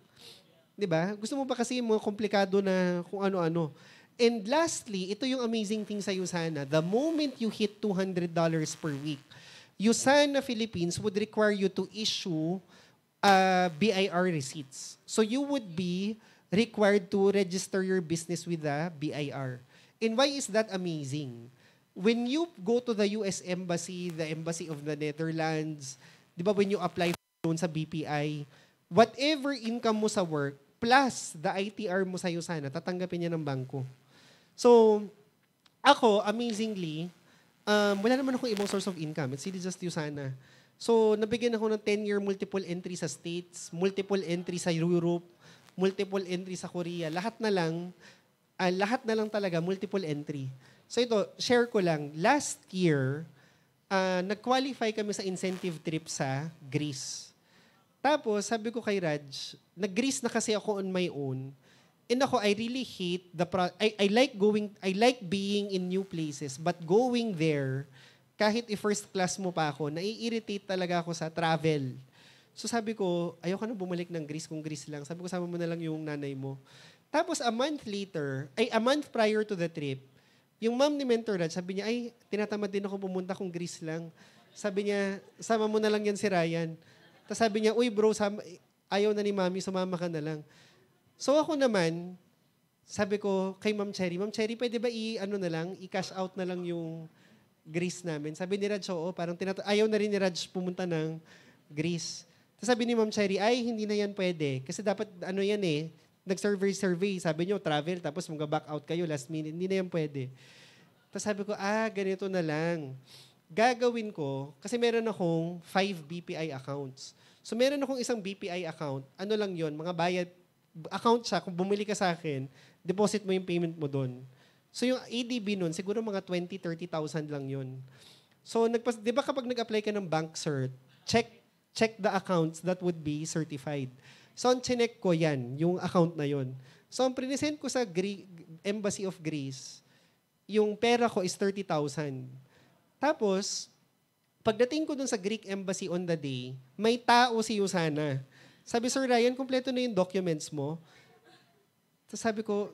'Di ba? Gusto mo ba kasi yung mga komplikado na kung ano-ano. And lastly, ito yung amazing thing sa Yusana. The moment you hit $200 per week, Yusana Philippines would require you to issue BIR receipts. So you would be required to register your business with the BIR. And why is that amazing? When you go to the US Embassy, the Embassy of the Netherlands, di ba when you apply for loan sa BPI, whatever income mo sa work, plus the ITR mo sa Yusana, tatanggapin niya ng bangko. So, ako, amazingly, wala naman akong ibang source of income. It's really just Yusana. So, nabigyan ako ng 10-year multiple entry sa States, multiple entry sa Europe, multiple entry sa Korea. Lahat na lang talaga, multiple entry. So ito, share ko lang. Last year, nag-qualify kami sa incentive trip sa Greece. Tapos, sabi ko kay Raj, nag-Greece na kasi ako on my own. And ako, I really hate I like being in new places, but going there, kahit i-first class mo pa ako, nai-irritate talaga ako sa travel. So sabi ko, ayoko na bumalik ng Greece kung Greece lang. Sabi ko, sama mo na lang yung nanay mo. Tapos a month prior to the trip, yung mom ni Mentor Raj, sabi niya, ay, tinatamad din ako pumunta kung Greece lang. Sabi niya, sama mo na lang yan si Ryan. Tapos sabi niya, uy bro, ayaw na ni mami, sumama ka na lang. So ako naman, sabi ko kay Ma'am Cherry, pwede ba i-cash out na lang yung Greece namin? Sabi ni Raj, oo, parang ayaw na rin ni Raj pumunta ng Greece. Tapos sabi ni Ma'am Cherry, ay, hindi na yan pwede. Kasi dapat, nag-survey. Sabi niyo, travel, tapos mag-back out kayo last minute. Hindi na yan pwede. Tapos sabi ko, ganito na lang. Gagawin ko, kasi meron akong 5 BPI accounts. So meron akong isang BPI account. Ano lang yon, mga bayad, account siya, kung bumili ka sa akin, deposit mo yung payment mo doon. So yung ADB nun, siguro mga 20,000-30,000 lang yun. So di ba kapag nag-apply ka ng bank cert, check the accounts that would be certified. So, ang chinek ko yan, yung account na yon. So, ang present ko sa Embassy of Greece, yung pera ko is 30,000. Tapos, pagdating ko dun sa Greek Embassy on the day, may tao si Yusana. Sabi, Sir Ryan, kumpleto na yung documents mo. So, sabi ko,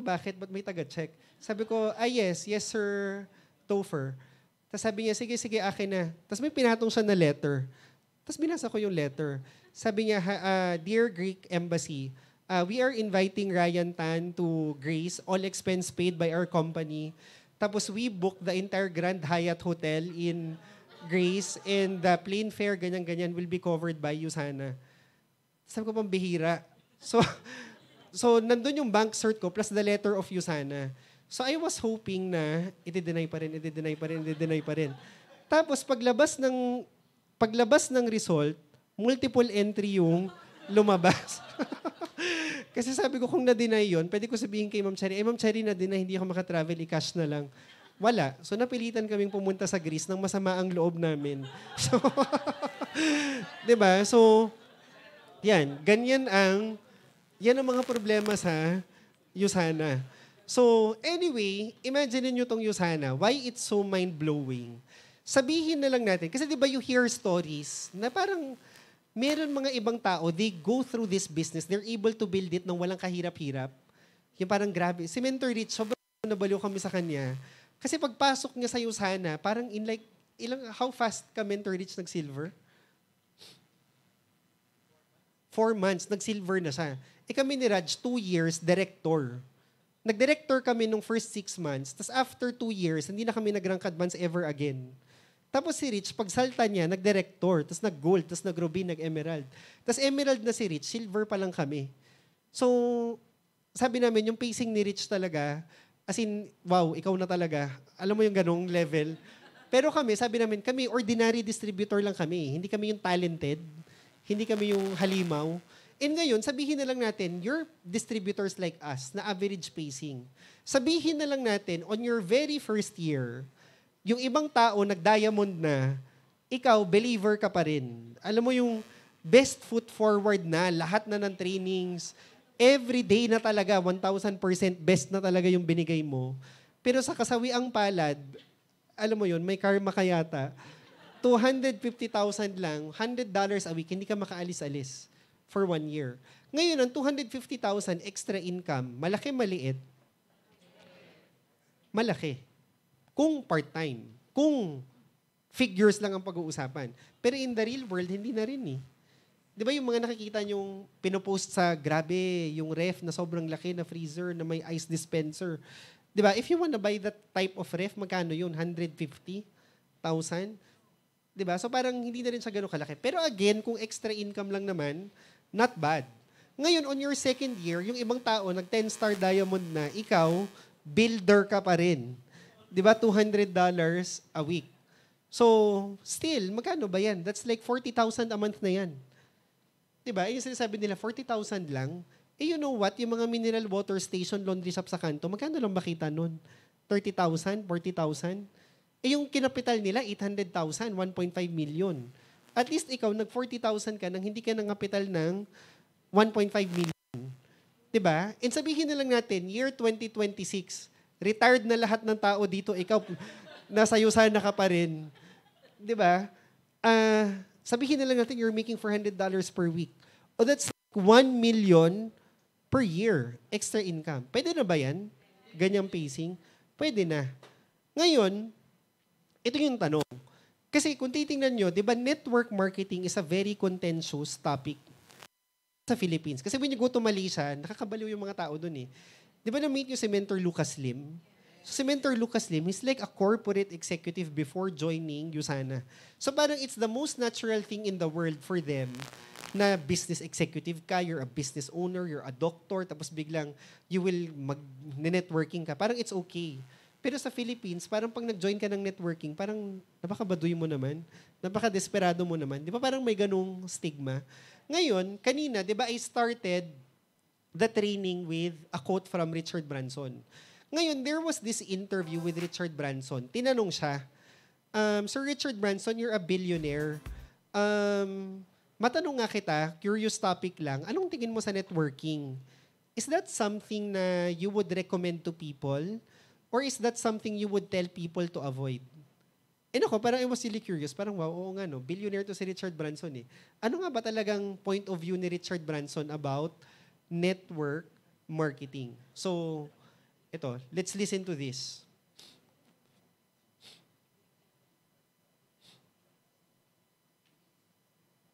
bakit? Ba't may taga-check? Sabi ko, yes, Sir Topher. Tapos sabi niya, sige, akin na. Tapos may pinatong siya na letter. Tapos binasa ko yung letter. Sabi niya, Dear Greek Embassy, we are inviting Ryan Tan to Greece, all expense paid by our company. Tapos we booked the entire Grand Hyatt Hotel in Greece and the plane fare, ganyan-ganyan, will be covered by Yusana. Sabi ko, pambihira. So nandun yung bank cert ko plus the letter of Yusana. So I was hoping na i-deny pa rin. Tapos paglabas ng result, multiple entry yung lumabas. Kasi sabi ko, kung na-deny yun, pwede ko sabihin kay Ma'am Cherry, Ma'am Cherry, na-deny, hindi ako makatravel, i-cash na lang. Wala. So napilitan kaming pumunta sa Greece nang masama ang loob namin. So, 'di ba? So, yan ang mga problema sa Yusana. So, anyway, imagine niyo tong Yusana. Why it's so mind-blowing? Sabihin na lang natin, kasi di ba you hear stories na parang meron mga ibang tao, they go through this business, they're able to build it nang walang kahirap-hirap. Yung parang grabe. Si Mentor Rich, sobrang nabaliw kami sa kanya. Kasi pagpasok niya sa Yusana, parang how fast ka Mentor Rich nag-silver? 4 months, nag-silver na siya. Kami ni Raj, 2 years, director. Nag-director kami nung first 6 months, tapos after 2 years, hindi na kami nag-rank advance ever again. Tapos si Rich, pag salta niya, nag-director, tapos nag-gold, tapos nag-ruby, nag-emerald. Tapos emerald na si Rich, silver pa lang kami. So, sabi namin, yung pacing ni Rich talaga, as in, wow, ikaw na talaga. Alam mo yung ganong level. Pero kami, sabi namin, kami ordinary distributor lang kami. Hindi kami yung talented. Hindi kami yung halimaw. And ngayon, sabihin na lang natin, you're distributors like us na average pacing. Sabihin na lang natin, on your very first year, yung ibang tao nag-diamond na, ikaw, believer ka pa rin. Alam mo yung best foot forward na, lahat na ng trainings, every day na talaga, 1,000% best na talaga yung binigay mo. Pero sa kasawiang palad, alam mo yun, may karma ka yata, 250,000 lang, $100 a week, hindi ka makaalis-alis for 1 year. Ngayon, ang 250,000 extra income, malaki, maliit? Malaki. Kung part-time. Kung figures lang ang pag-uusapan. Pero in the real world, hindi na rin eh. Di ba yung mga nakikita nyong pinopost sa grabe, yung ref na sobrang laki na freezer na may ice dispenser. Di ba? If you wanna buy that type of ref, magkano yun? 150,000? Di ba? So parang hindi na rin siya gano'ng kalaki. Pero again, kung extra income lang naman, not bad. Ngayon, on your second year, yung ibang tao, nag-10-star diamond na, ikaw, builder ka pa rin. Di ba? $200 a week. So, still, magkano ba yan? That's like 40,000 a month na yan. Di ba? Yung sinasabi nila, 40,000 lang. You know what? Yung mga mineral water station, laundry shop sa kanto, magkano lang makita nun? 30,000? 40,000? Yung kinapital nila, 800,000, 1.5 million. At least ikaw, nag-40,000 ka nang hindi ka nangapital ng 1.5 million. Diba? And sabihin na lang natin, year 2026, retired na lahat ng tao dito, ikaw, nasa Yusana ka pa rin. Diba? Sabihin na lang natin, you're making $400 per week. O that's like 1 million per year extra income. Pwede na ba yan? Ganyang pacing? Pwede na. Ngayon, ito yung tanong. Kasi kung titingnan nyo, di ba network marketing is a very contentious topic sa Philippines. Kasi when you go to Malaysia, nakakabaliw yung mga tao dun eh. Di ba na-meet nyo si Mentor Lucas Lim? So si Mentor Lucas Lim is like a corporate executive before joining Yusana. So parang it's the most natural thing in the world for them na business executive ka, you're a business owner, you're a doctor, tapos biglang you will mag-networking ka. Parang it's okay. Pero sa Philippines, parang pag nag-join ka ng networking, parang napakabaduy mo naman, napaka-desperado mo naman. Di ba parang may ganung stigma? Ngayon, kanina, di ba I started the training with a quote from Richard Branson. Ngayon, there was this interview with Richard Branson. Tinanong siya, Sir Richard Branson, you're a billionaire. matanong nga kita, curious topic lang, anong tingin mo sa networking? Is that something na you would recommend to people? Or is that something you would tell people to avoid? Ako, parang I was really curious. Parang, wow, oo nga, no? Billionaire to si Richard Branson eh. Ano nga ba talagang point of view ni Richard Branson about network marketing? So, ito, let's listen to this.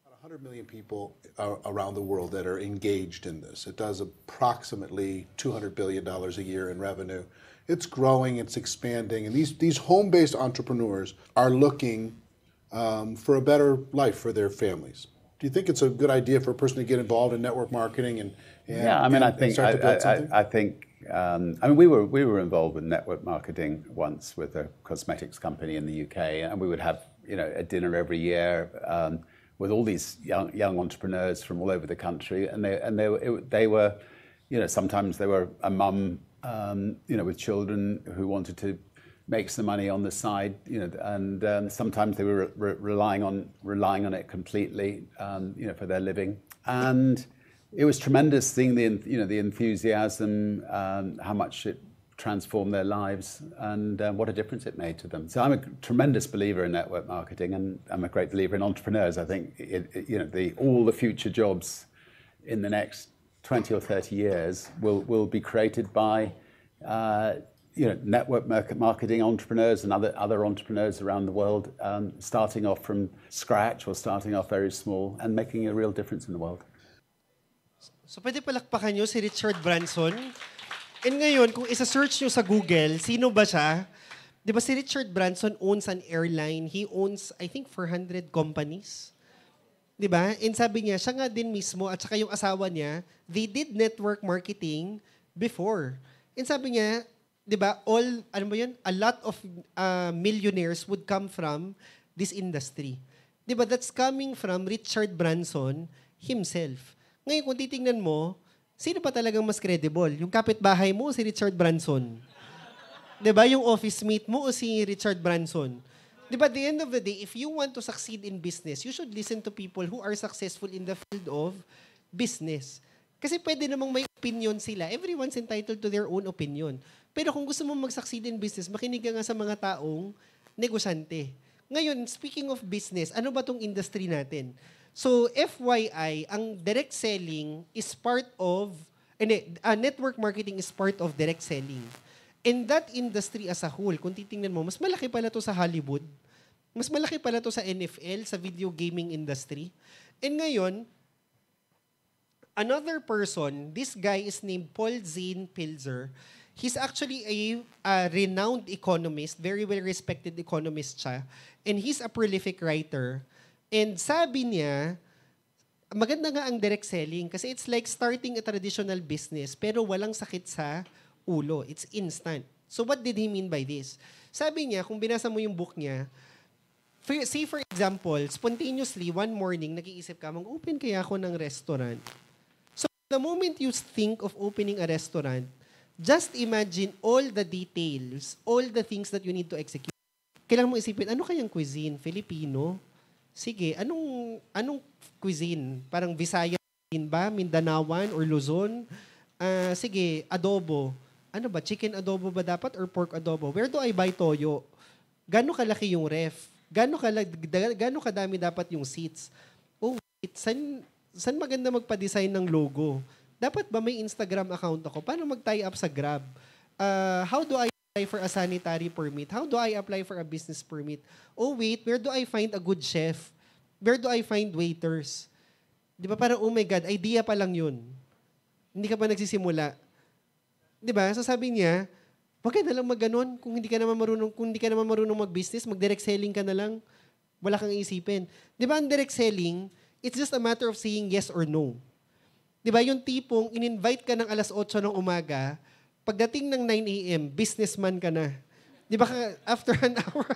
About 100 million people around the world that are engaged in this. It does approximately $200 billion a year in revenue. It's growing, it's expanding, and these home-based entrepreneurs are looking for a better life for their families. Do you think it's a good idea for a person to get involved in network marketing and start to build something? I think we were involved with network marketing once with a cosmetics company in the UK, and we would have a dinner every year with all these young entrepreneurs from all over the country, and they were sometimes they were a mum with children who wanted to make some money on the side, and sometimes they were relying on it completely, for their living. And it was tremendous seeing the enthusiasm, how much it transformed their lives, and what a difference it made to them. So I'm a tremendous believer in network marketing, and I'm a great believer in entrepreneurs. I think all the future jobs in the next 20 or 30 years will be created by network marketing entrepreneurs and other entrepreneurs around the world, starting off from scratch or starting off very small and making a real difference in the world. So pwede palakpakan nyo si Richard Branson. And ngayon, kung isa-search nyo sa Google, sino ba siya? Di ba si Richard Branson owns an airline. He owns, I think, 400 companies. Di ba? And sabi niya, siya nga din mismo at saka yung asawa niya, they did network marketing before. And sabi niya, di ba, a lot of millionaires would come from this industry. Di ba, that's coming from Richard Branson himself. Ngayon, kung titingnan mo, sino pa talagang mas credible? Yung kapitbahay mo o si Richard Branson? Di ba, yung office mate mo o si Richard Branson? Di ba, at the end of the day, if you want to succeed in business, you should listen to people who are successful in the field of business. Kasi pwede namang may opinion sila. Everyone's entitled to their own opinion. Pero kung gusto mong mag-succeed in business, makinig ka nga sa mga taong negosyante. Ngayon, speaking of business, ano ba tong industry natin? So, FYI, ang direct selling is part of, network marketing is part of direct selling. And that industry as a whole, kung titingnan mo, mas malaki pala to sa Hollywood. Mas malaki pala to sa NFL, sa video gaming industry. And ngayon, another person, this guy is named Paul Zane Pilzer. He's actually a renowned economist, very well-respected economist siya. And he's a prolific writer. And sabi niya, maganda nga ang direct selling kasi it's like starting a traditional business pero walang sakit sa ulo. It's instant. So what did he mean by this? Sabi niya, kung binasa mo yung book niya, say for example, spontaneously, one morning, nag-iisip ka, mag-open kaya ako ng restaurant. So the moment you think of opening a restaurant, just imagine all the details, all the things that you need to execute. Kailangan mo isipin, ano kayang cuisine? Filipino? Sige, anong cuisine? Parang Visayas ba? Mindanaoan or Luzon? Sige, adobo. Ano ba? Chicken adobo ba dapat or pork adobo? Where do I buy toyo? Gano'ng kalaki yung ref? Gano'ng kadami dapat yung seats? Oh, wait, saan maganda magpa-design ng logo? Dapat ba may Instagram account ako? Paano mag-tie up sa Grab? How do I apply for a sanitary permit? How do I apply for a business permit? Oh wait, where do I find a good chef? Where do I find waiters? Di ba parang, oh my God, idea pa lang yun. Hindi ka pa nagsisimula. Di ba? So sabi niya, wag ka na lang mag-ganon. Kung hindi ka naman marunong mag-business, mag-direct selling ka na lang. Wala kang isipin. Di ba ang direct selling, it's just a matter of saying yes or no. Di ba yung tipong in-invite ka ng alas 8 ng umaga, pagdating ng 9 a.m., businessman ka na. Di ba after an hour?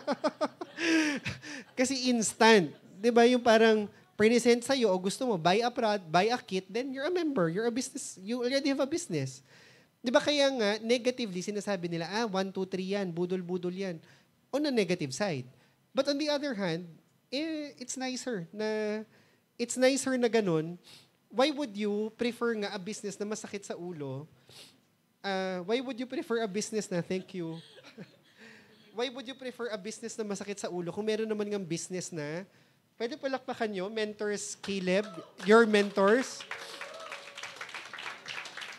Kasi instant. Di ba yung parang present sa'yo o gusto mo, buy a product, buy a kit, then you're a member, you're a business, you already have a business. Di ba kaya nga, negatively, sinasabi nila, 1, 2, 3 yan, budol-budol yan. On the negative side. But on the other hand, it's nicer na it's nicer na ganun. Why would you prefer nga a business na masakit sa ulo? Why would you prefer a business na, thank you. Why would you prefer a business na masakit sa ulo kung meron naman ng business na, pwede palakpakan nyo, Mentors Caleb, your mentors.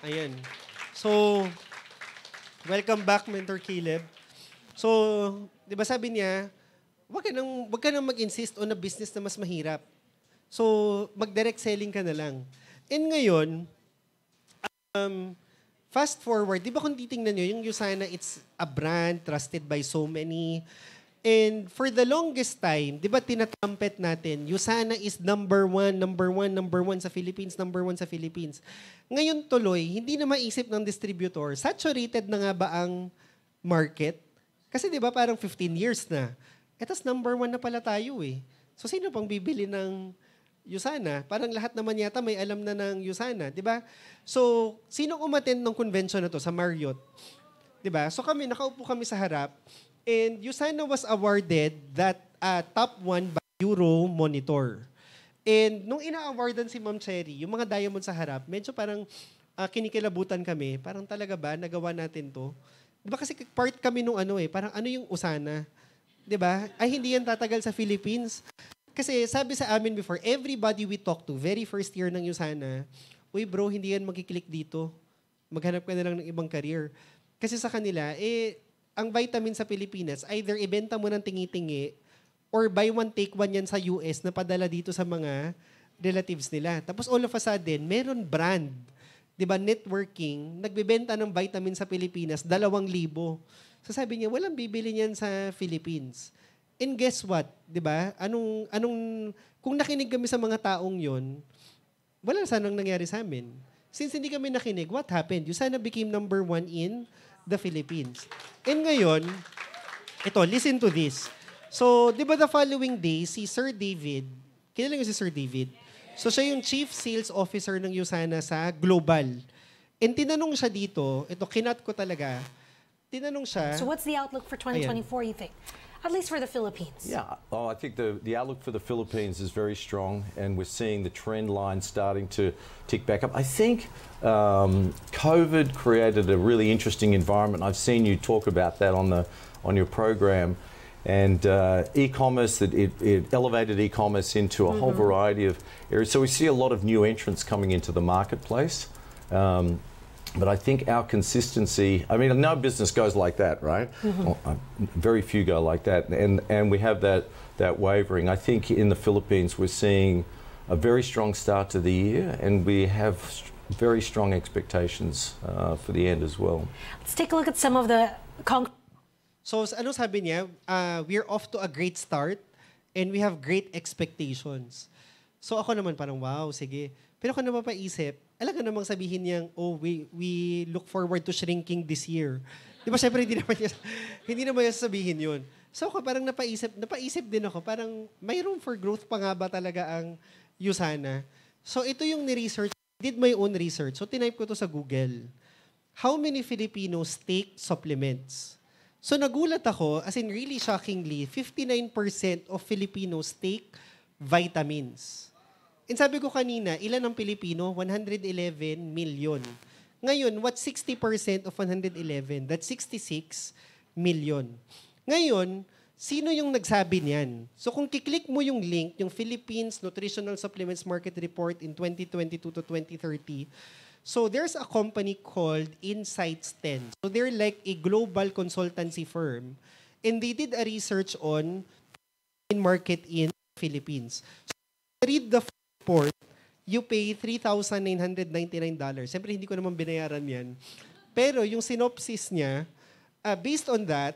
Ayan. So, welcome back, Mentor Caleb. So, di ba sabi niya, wag ka nang mag-insist on a business na mas mahirap. So, mag-direct selling ka na lang. And ngayon, fast forward, di ba kung titingnan nyo, yung Usana, it's a brand trusted by so many. And for the longest time, di ba tinatrumpet natin, Usana is number one sa Philippines, number one sa Philippines. Ngayon tuloy, hindi na maisip ng distributor, saturated na nga ba ang market? Kasi di ba parang 15 years na. Etas number one na pala tayo eh. So sino pang bibili ng Usana? Parang lahat naman yata may alam na ng Usana, di ba? So, sino umattend ng convention na to sa Marriott? Di ba? So nakaupo kami sa harap, and Usana was awarded that top 1 by Euromonitor. And nung ina-awardan si Ma'am Cherry, yung mga diamond sa harap, medyo parang kinikilabutan kami. Parang talaga ba, nagawa natin to? Di ba kasi part kami nung parang ano yung Usana? Di ba? Ay, hindi yan tatagal sa Philippines. Kasi sabi sa amin before, everybody we talk to, very first year ng Usana, uy bro, hindi yan magkiklik dito. Maghanap ka na lang ng ibang career. Kasi sa kanila, ang vitamin sa Pilipinas, either ibenta mo ng tingi-tingi, or buy one, take one yan sa US na padala dito sa mga relatives nila. Tapos all of a sudden, meron brand. Diba, networking, nagbebenta ng vitamin sa Pilipinas, 2,000. So sabi niya, walang bibili niyan sa Philippines. And guess what? 'Di ba? Kung nakinig kami sa mga taong 'yon, wala sanang nangyari sa amin. Since hindi kami nakinig, what happened? Usana became number 1 in the Philippines. And ngayon, listen to this. So, 'di ba the following day, si Sir David, kilala niyo si Sir David? So, siya yung Chief Sales Officer ng Usana sa Global. And tinanong siya dito, kinat ko talaga, tinanong siya. So, what's the outlook for 2024, you think? At least for the Philippines. Yeah, I think the outlook for the Philippines is very strong, and we're seeing the trend line starting to tick back up. I think COVID created a really interesting environment. I've seen you talk about that on your program, and e-commerce, it elevated e-commerce into a whole variety of areas. So we see a lot of new entrants coming into the marketplace. But I think our consistency, I mean, no business goes like that, right? Well, very few go like that. And we have that wavering. I think in the Philippines, we're seeing a very strong start to the year, and we have very strong expectations for the end as well. Let's take a look at some of the So, ano sabi niya? We're off to a great start, and we have great expectations. So ako naman parang, wow, sige. Pero ako naman paisip, alam ka namang sabihin niyang, we look forward to shrinking this year. Di ba, syempre, hindi naman niya sasabihin yun. So ako parang napaisip din ako, parang may room for growth pa nga ba talaga ang Usana? So ito yung ni-research, did my own research. So tinype ko to sa Google. How many Filipinos take supplements? So nagulat ako, as in really shockingly, 59% of Filipinos take vitamins. And sabi ko kanina, ilan ang Pilipino? 111 million. Ngayon, what's 60% of 111? That's 66 million. Ngayon, sino yung nagsabi niyan? So kung kiklik mo yung link, yung Philippines Nutritional Supplements Market Report in 2022 to 2030, so there's a company called Insights 10. So they're like a global consultancy firm. And they did a research on market in Philippines. So read the report, you pay $3,999. Siyempre, hindi ko naman binayaran yan. Pero yung synopsis niya, based on that,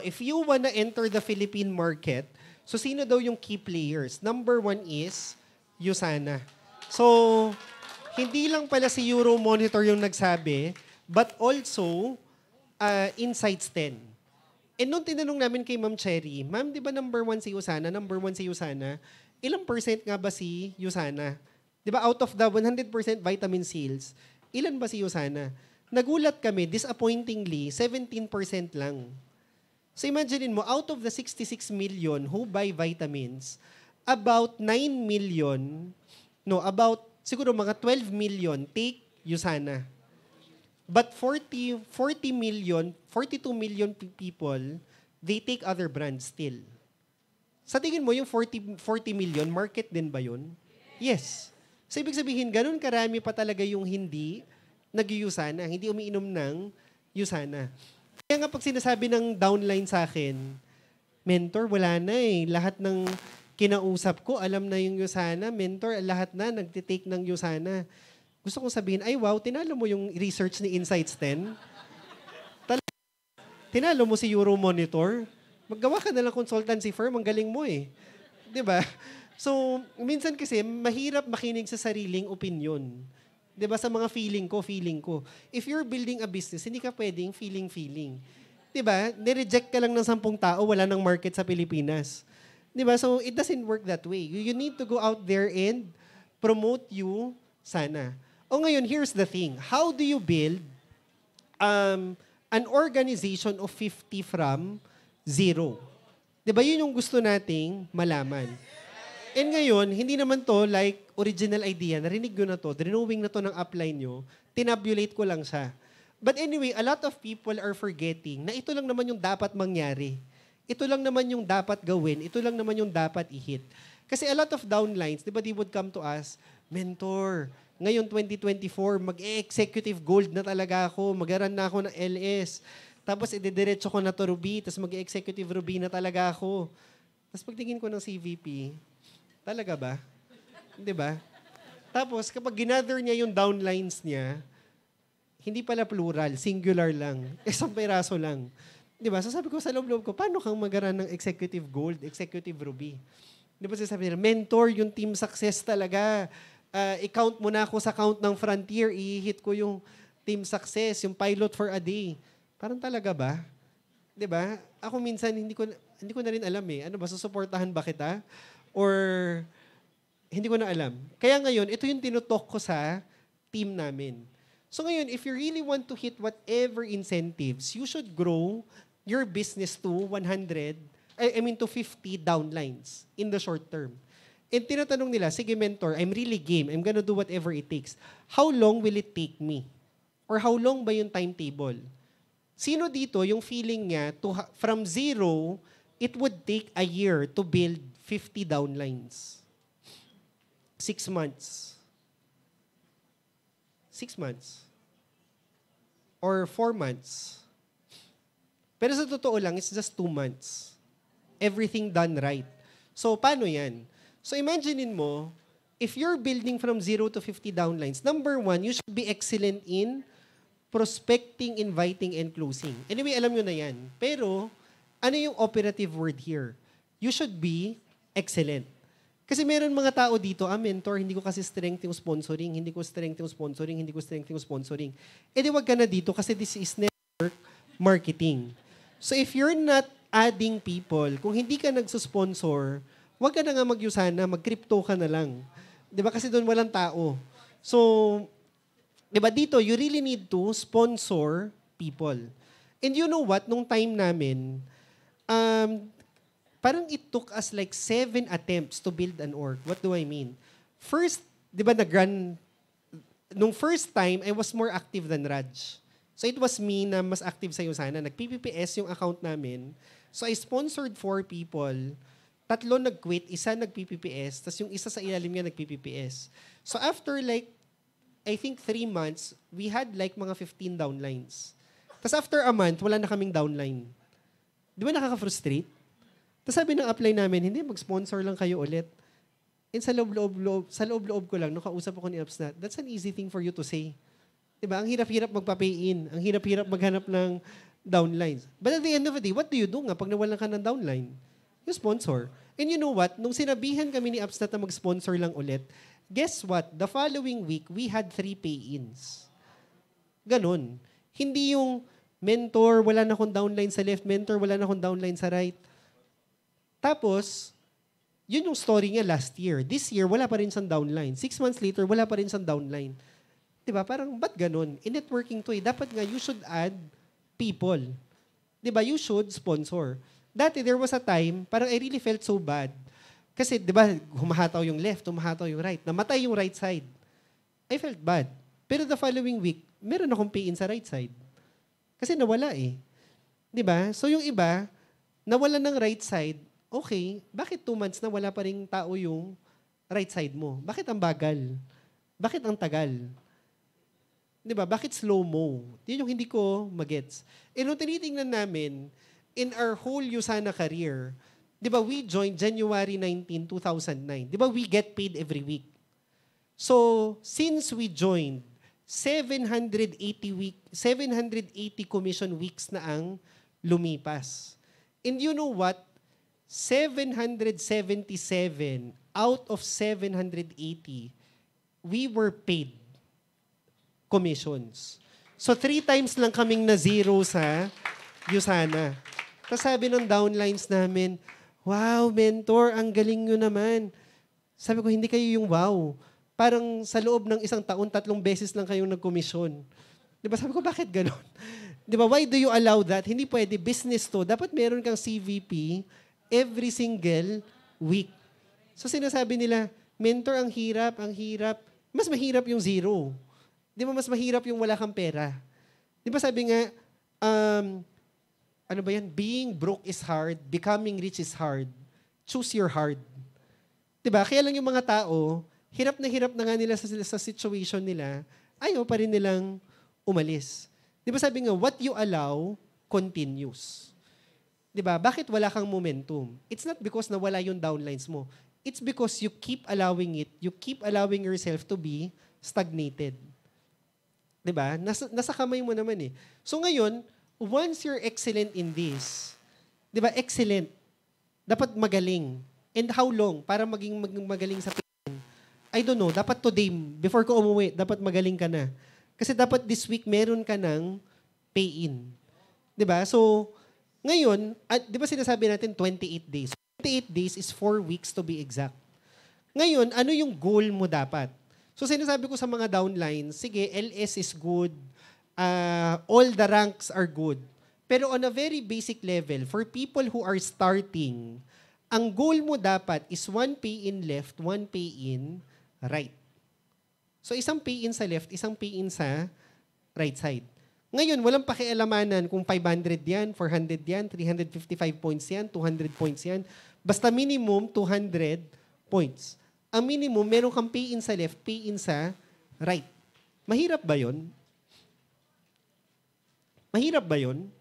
if you wanna enter the Philippine market, so sino daw yung key players? Number 1 is Usana. So, hindi lang pala si Euromonitor yung nagsabi, but also Insights 10. And nung tinanong namin kay Ma'am Cherry, Ma'am, di ba number 1 si Usana? Number 1 si Usana? Ilang percent nga ba si Usana? Di ba out of the 100% vitamin sales, ilan ba si Usana? Nagulat kami, disappointingly, 17% lang. So imaginein mo, out of the 66 million who buy vitamins, about 9 million, siguro mga 12 million take Usana. But 42 million people, they take other brands still. Sa tingin mo, yung 40 million, market din ba yun? Yes. So, ibig sabihin, ganun karami pa talaga yung hindi nag-Usana, hindi umiinom ng Usana. Kaya nga pag sinasabi ng downline sa akin, mentor, wala na eh. Lahat ng kinausap ko, alam na yung Usana. Mentor, lahat na nagtitake ng Usana. Gusto kong sabihin, ay wow, tinalo mo yung research ni Insights 10? Tinalo mo si Euromonitor? Maggawa ka na lang consultancy firm, ang galing mo eh. 'Di ba? So, minsan kasi, mahirap makinig sa sariling opinion. 'Di ba? Sa mga feeling ko. If you're building a business, hindi ka pwedeng feeling. 'Di ba? Nireject ka lang ng 10 tao, wala nang market sa Pilipinas. 'Di ba? So, it doesn't work that way. You need to go out there and promote you sana. O ngayon, here's the thing. How do you build an organization of 50 from zero? Diba yun yung gusto nating malaman? And ngayon, hindi naman to like original idea. Narinig ko na to, drinowing na to ng upline nyo, tinabulate ko lang siya. But anyway, a lot of people are forgetting na ito lang naman yung dapat mangyari. Ito lang naman yung dapat gawin. Ito lang naman yung dapat i-hit. Kasi a lot of downlines, di ba, they would come to us, mentor, ngayon 2024, mag-executive gold na talaga ako, mag-run na ako ng LS, tapos idediretso ko na to Ruby, tapos mag-executive Ruby na talaga ako. Tapos pagtingin ko ng CVP, talaga ba? Di ba? Tapos kapag ginather niya yung downlines niya, hindi pala plural, singular lang. Isang peraso lang. Di ba? So sabi ko sa loob-loob ko, paano kang mag-run ng executive gold, executive Ruby? Di ba sabi nila, mentor, yung team success talaga. I-count mo na ako sa count ng Frontier, i-hit ko yung team success, yung pilot for a day. Parang talaga ba? 'Di ba? Ako minsan hindi ko na rin alam eh. Ano ba, susuportahan ba kita? Or hindi ko na alam. Kaya ngayon, ito yung tinutok ko sa team namin. So ngayon, if you really want to hit whatever incentives, you should grow your business to 50 downlines in the short term. And tinatanong nila, sige mentor, I'm really game. I'm gonna do whatever it takes. How long will it take me? Or how long ba yung timetable? Sino dito yung feeling niya from zero, it would take a year to build 50 downlines? 6 months. 6 months. Or 4 months. Pero sa totoo lang, it's just 2 months. Everything done right. So, paano yan? So imaginein mo, if you're building from 0 to 50 downlines, number 1, you should be excellent in prospecting, inviting, and closing. Anyway, alam nyo na yan. Pero, ano yung operative word here? You should be excellent. Kasi meron mga tao dito, mentor, hindi ko kasi strength yung sponsoring, hindi ko strength yung sponsoring. Eh di wag ka na dito kasi this is network marketing. So if you're not adding people, kung hindi ka nagsusponsor, wag ka na nga mag-Usana, mag-crypto ka na lang. Di ba? Kasi doon walang tao. So, di ba dito, you really need to sponsor people. And you know what? Nung time namin, parang it took us like 7 attempts to build an org. What do I mean? First, di ba nung first time, I was more active than Raj. So it was me na mas active sa Usana. Nag-PPPS yung account namin. So I sponsored 4 people. 3 nag-quit, 1 nag-PPPS, tapos yung isa sa ilalim niya nag-PPPS. So after like, I think 3 months, we had like mga 15 downlines. Tapos after a month, wala na kaming downline. Di ba nakaka-frustrate? Tapos sabi ng upline namin, hindi, mag-sponsor lang kayo ulit. And sa loob-loob ko lang, nung kausap ako ni Upsnat, that's an easy thing for you to say. Di ba? Ang hirap-hirap magpa-pay-in. Ang hirap-hirap maghanap ng downlines. But at the end of the day, what do you do nga pag nawalan ka ng downline? You sponsor. And you know what? Nung sinabihan kami ni Upsnat na mag-sponsor lang ulit, guess what? The following week, we had 3 pay-ins. Ganon. Hindi yung mentor, wala na akong downline sa left, mentor, wala na akong downline sa right. Tapos, yun yung story niya last year. This year, wala pa rin siyang downline. 6 months later, wala pa rin siyang downline. Diba? Parang, ba't ganon? In networking to eh. Dapat nga, you should add people. Diba? You should sponsor. Dati, there was a time, parang I really felt so bad. Kasi, di ba, humahataw yung left, humahataw yung right. Namatay yung right side. I felt bad. Pero the following week, meron akong pay-in sa right side. Kasi nawala eh. Di ba? So yung iba, nawala ng right side, okay, bakit 2 months na wala pa ring tao yung right side mo? Bakit ang bagal? Bakit ang tagal? Di ba? Bakit slow-mo? Yun yung hindi ko magets. E nung tinitingnan namin, in our whole USANA career, di ba, we joined January 19, 2009. Di ba, we get paid every week. So, since we joined, 780 commission weeks na ang lumipas. And you know what? 777 out of 780, we were paid commissions. So 3 times lang kaming na zero sa USANA. Tapos sabi ng downlines namin, wow, mentor, ang galing nyo naman. Sabi ko, hindi kayo yung wow. Parang sa loob ng 1 taon, 3 beses lang kayong nagkomisyon. Di ba? Sabi ko, bakit ganon? Di ba? Why do you allow that? Hindi pwede. Business to. Dapat meron kang CVP every single week. So sinasabi nila, mentor, ang hirap, ang hirap. Mas mahirap yung zero. Di ba? Mas mahirap yung wala kang pera. Di ba sabi nga, ano ba yan? Being broke is hard. Becoming rich is hard. Choose your hard. Di ba? Kaya lang yung mga tao, hirap na nga nila sa situation nila, ayaw pa rin nilang umalis. Di ba sabi nga, what you allow continues. Di ba? Bakit wala kang momentum? It's not because nawala yung downlines mo. It's because you keep allowing it, you keep allowing yourself to be stagnated. Di ba? Nasa kamay mo naman eh. So ngayon, once you're excellent in this, di ba, excellent, dapat magaling. And how long para maging magaling sa I don't know, dapat today, before ko umuwi, dapat magaling ka na. Kasi dapat this week, meron ka ng pay-in. Diba? So, ngayon, di ba sinasabi natin 28 days? 28 days is 4 weeks to be exact. Ngayon, ano yung goal mo dapat? So, sinasabi ko sa mga downlines, sige, LS is good, all the ranks are good. Pero on a very basic level, for people who are starting, ang goal mo dapat is 1 pay-in left, 1 pay-in right. So, isang pay-in sa left, isang pay-in sa right side. Ngayon, walang pakialamanan kung 500 yan, 400 yan, 355 points yan, 200 points yan. Basta minimum 200 points. Ang minimum, meron kang pay-in sa left, pay-in sa right. Mahirap ba yun? Mahirap ba yun?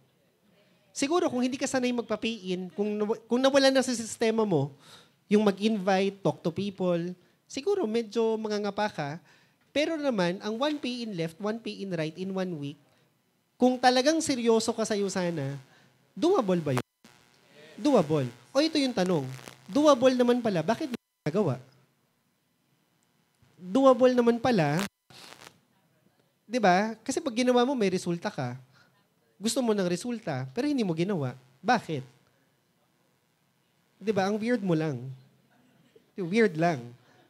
Siguro kung hindi ka sanay magpa-pay-in, kung nawala na sa sistema mo, yung mag-invite, talk to people, siguro medyo mangangapa ka. Pero naman, ang 1 pay-in left, 1 pay-in right in 1 week, kung talagang seryoso ka sa USANA, doable ba yun? Doable. O ito yung tanong, doable naman pala, bakit hindi nagawa? Doable naman pala, di ba? Kasi pag ginawa mo, may resulta ka. Gusto mo ng resulta, pero hindi mo ginawa. Bakit? Di ba? Ang weird mo lang. Weird lang.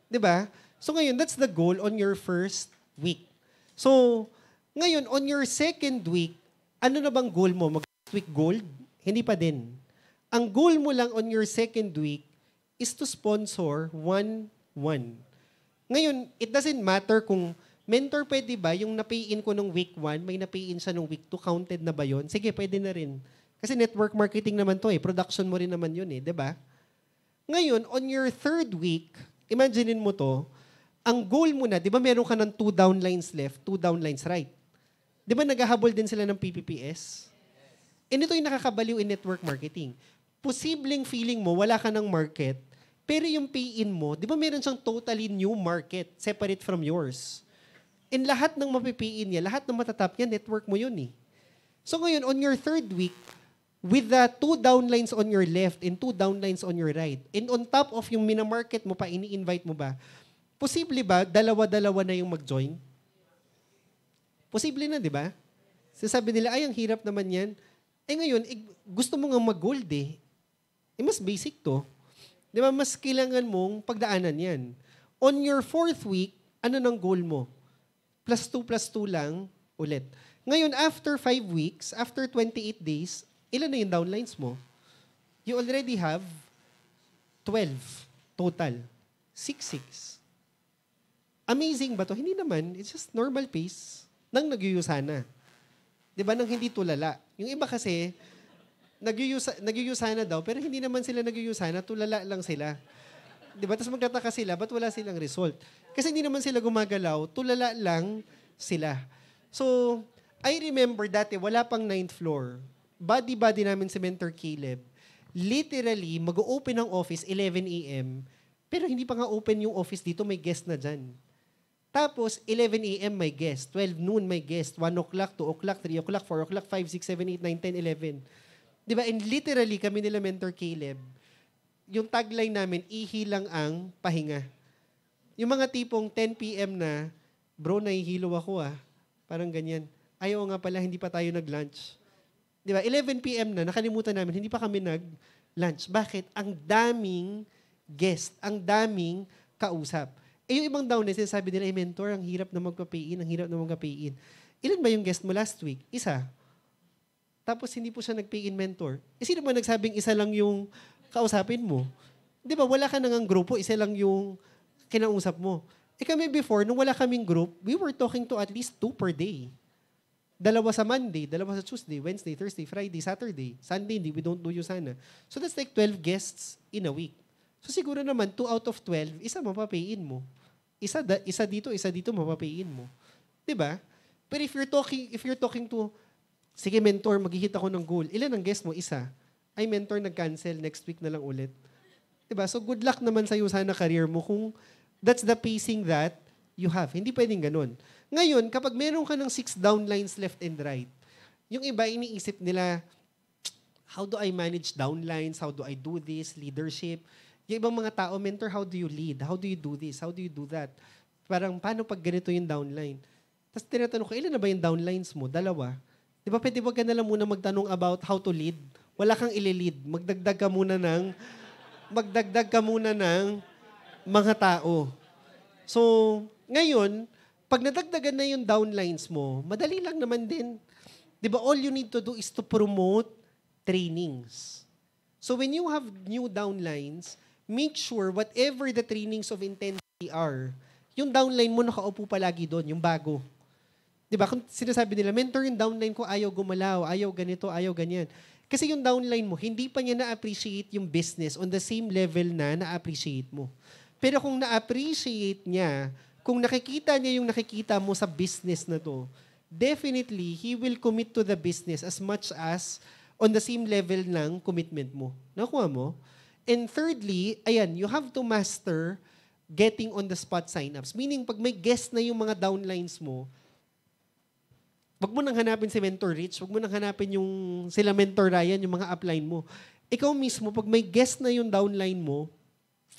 Di ba? So ngayon, that's the goal on your first week. So, ngayon, on your second week, ano na bang goal mo? Mag-week gold? Hindi pa din. Ang goal mo lang on your second week is to sponsor 1-1. Ngayon, it doesn't matter kung mentor pwede ba, yung na-pay-in ko nung week 1, may na-pay-in siya nung week 2, counted na ba yun? Sige, pwede na rin. Kasi network marketing naman to eh. Production mo rin naman yun eh. Diba? Ngayon, on your third week, imaginein mo to, ang goal mo na, di ba meron ka ng 2 downlines left, 2 downlines right? Di ba naghahabol din sila ng PPPS? And ito yung nakakabaliw in network marketing. Posibleng feeling mo, wala ka ng market, pero yung pay-in mo, di ba meron siyang totally new market, separate from yours? And lahat ng mapipiin niya, lahat ng matatap niya, network mo yun eh. So ngayon, on your third week, with the 2 downlines on your left and 2 downlines on your right, and on top of yung minamarket mo pa, ini-invite mo ba, posible ba, dalawa-dalawa na yung mag-join? Posible na, di ba? Sasabi nila, ay, ang hirap naman yan. Eh ngayon, gusto mo nga mag-gold eh. Mas basic to. Di ba? Mas kailangan mong pagdaanan yan. On your fourth week, ano nang goal mo? +2 lang ulit. Ngayon, after 5 weeks, after 28 days, ilan na yung downlines mo? You already have 12. Total. 6-6. Amazing ba to? Hindi naman. It's just normal pace nang nagyuyusana. Di ba? Nang hindi tulala. Yung iba kasi, nagyuyusana daw, pero hindi naman sila nagyuyusana, tulala lang sila. Di ba? Tapos magtataka sila, ba't wala silang result? Kasi hindi naman sila gumagalaw, tulala lang sila. So, I remember dati, wala pang 9th floor. Buddy namin si Mentor Caleb. Literally, mag-open ang office 11 a.m. Pero hindi pa nga open yung office dito, may guest na dyan. Tapos, 11 a.m. may guest, 12 noon may guest, 1 o'clock, 2 o'clock, 3 o'clock, 4 o'clock, 5, 6, 7, 8, 9, 10, 11. Diba? And literally, kami nila Mentor Caleb, yung tagline namin, ihi lang ang pahinga. Yung mga tipong 10 p.m. na, bro, nahihilo ako Parang ganyan. Ayaw nga pala, hindi pa tayo nag-lunch. Diba? 11 p.m. na, nakalimutan namin, hindi pa kami nag-lunch. Bakit? Ang daming guest, ang daming kausap. Yung ibang downline, sinasabi nila, mentor, ang hirap na magpa-pay-in, ang hirap na magpa-pay-in. Ilan ba yung guest mo last week? Isa. Tapos hindi po siya nag-pay-in mentor. Sino ba nagsabing isa lang yung kausapin mo? Di ba, wala ka nang grupo, isa lang yung kinausap mo. Kami before, nung wala kaming group, we were talking to at least 2 per day. 2 sa Monday, 2 sa Tuesday, Wednesday, Thursday, Friday, Saturday. Sunday, we don't do sana. So that's like 12 guests in a week. So siguro naman, 2 out of 12, isa mapapayin mo. Isa dito, mapapayin mo. Diba? But if you're talking to, sige mentor, maghihit ako ng goal. Ilan ang guest mo? Isa. Ay mentor, nag-cancel, next week na lang ulit. Diba? So good luck naman sa'yo sana career mo kung that's the pacing that you have. Hindi pwedeng ganun. Ngayon, kapag meron ka ng 6 downlines left and right, yung iba iniisip nila, how do I manage downlines? How do I do this? Leadership. Yung ibang mga tao, mentor, how do you lead? How do you do this? How do you do that? Parang, paano pag ganito yung downline? Tapos tinatanong ko, ilan na ba yung downlines mo? 2. Di ba, pwede wag ka na lang muna magtanong about how to lead? Wala kang ili-lead. Magdagdag ka muna ng mga tao. So, ngayon, pag nadagdagan na yung downlines mo, madali lang naman din. Di ba, all you need to do is to promote trainings. So, when you have new downlines, make sure whatever the trainings of intensity are, yung downline mo nakaupo palagi doon, yung bago. Diba? Kung sinasabi nila, mentor, yung downline ko ayaw gumalaw, ayaw ganito, ayaw ganyan. Kasi yung downline mo, hindi pa niya na-appreciate yung business on the same level na na-appreciate mo. Pero kung na-appreciate niya, kung nakikita niya yung nakikita mo sa business na to, definitely, he will commit to the business as much as on the same level ng commitment mo. Nakuha mo? And thirdly, ayan, you have to master getting on the spot signups. Meaning, pag may guest na yung mga downlines mo, wag mo nang hanapin si Mentor Rich, wag mo nang hanapin yung sila Mentor Ryan, yung mga upline mo. Ikaw mismo, pag may guest na yung downline mo,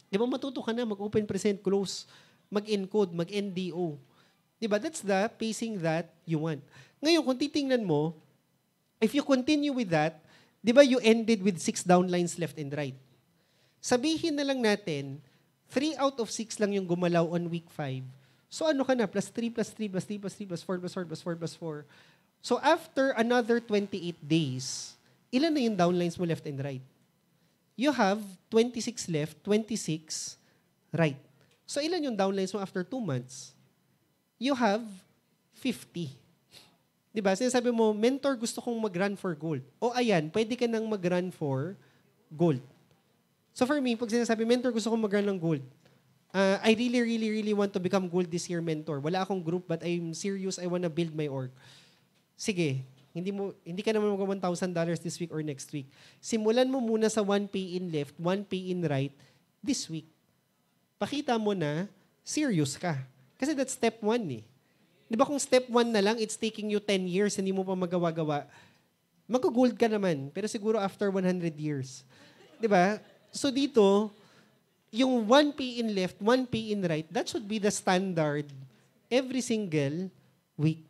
di ba matuto ka na mag-open, present, close, mag-encode, mag-NDO. Di ba? That's the pacing that you want. Ngayon, kung titingnan mo, if you continue with that, di ba you ended with 6 downlines left and right? Sabihin na lang natin, 3 out of 6 lang yung gumalaw on week 5. So ano ka na? Plus 3, plus 3, plus 3, plus 3, plus 4, plus 4, plus 4, plus 4. So after another 28 days, ilan na yung downlines mo left and right? You have 26 left, 26 right. So ilan yung downlines mo after 2 months? You have 50. Diba? Sinasabi mo, mentor, gusto kong mag-run for gold. O ayan, pwede ka nang mag-run for gold. So for me, pag sinasabi, mentor, gusto kong mag-run ng gold. I really want to become gold this year, mentor. Wala akong group, but I'm serious. I wanna build my org. Sige, hindi ka naman mag $1,000 this week or next week. Simulan mo muna sa 1 pay in left, 1 pay in right this week. Pakita mo na serious ka. Kasi that's step 1 eh. Di ba kung step 1 na lang, it's taking you 10 years, hindi mo pa magawa-gawa, mag-gold ka naman. Pero siguro after 100 years. Di ba? So dito, yung 1 pay in left, 1 pay in right, that should be the standard every single week.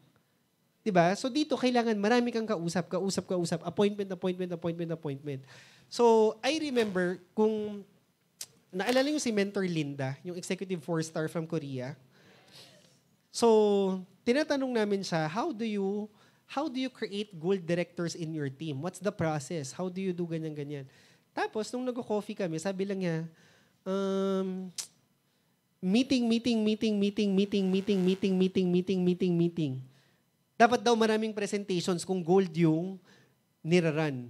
Diba? So dito, kailangan marami kang kausap, appointment. So I remember, kung naalala nyo si Mentor Linda, yung executive 4-star from Korea. So, tinatanong namin siya, how do you create gold directors in your team? What's the process? How do you do ganyan-ganyan? Tapos, nung nag-coffee kami, sabi lang niya, meeting. Dapat daw maraming presentations kung gold yung niraran.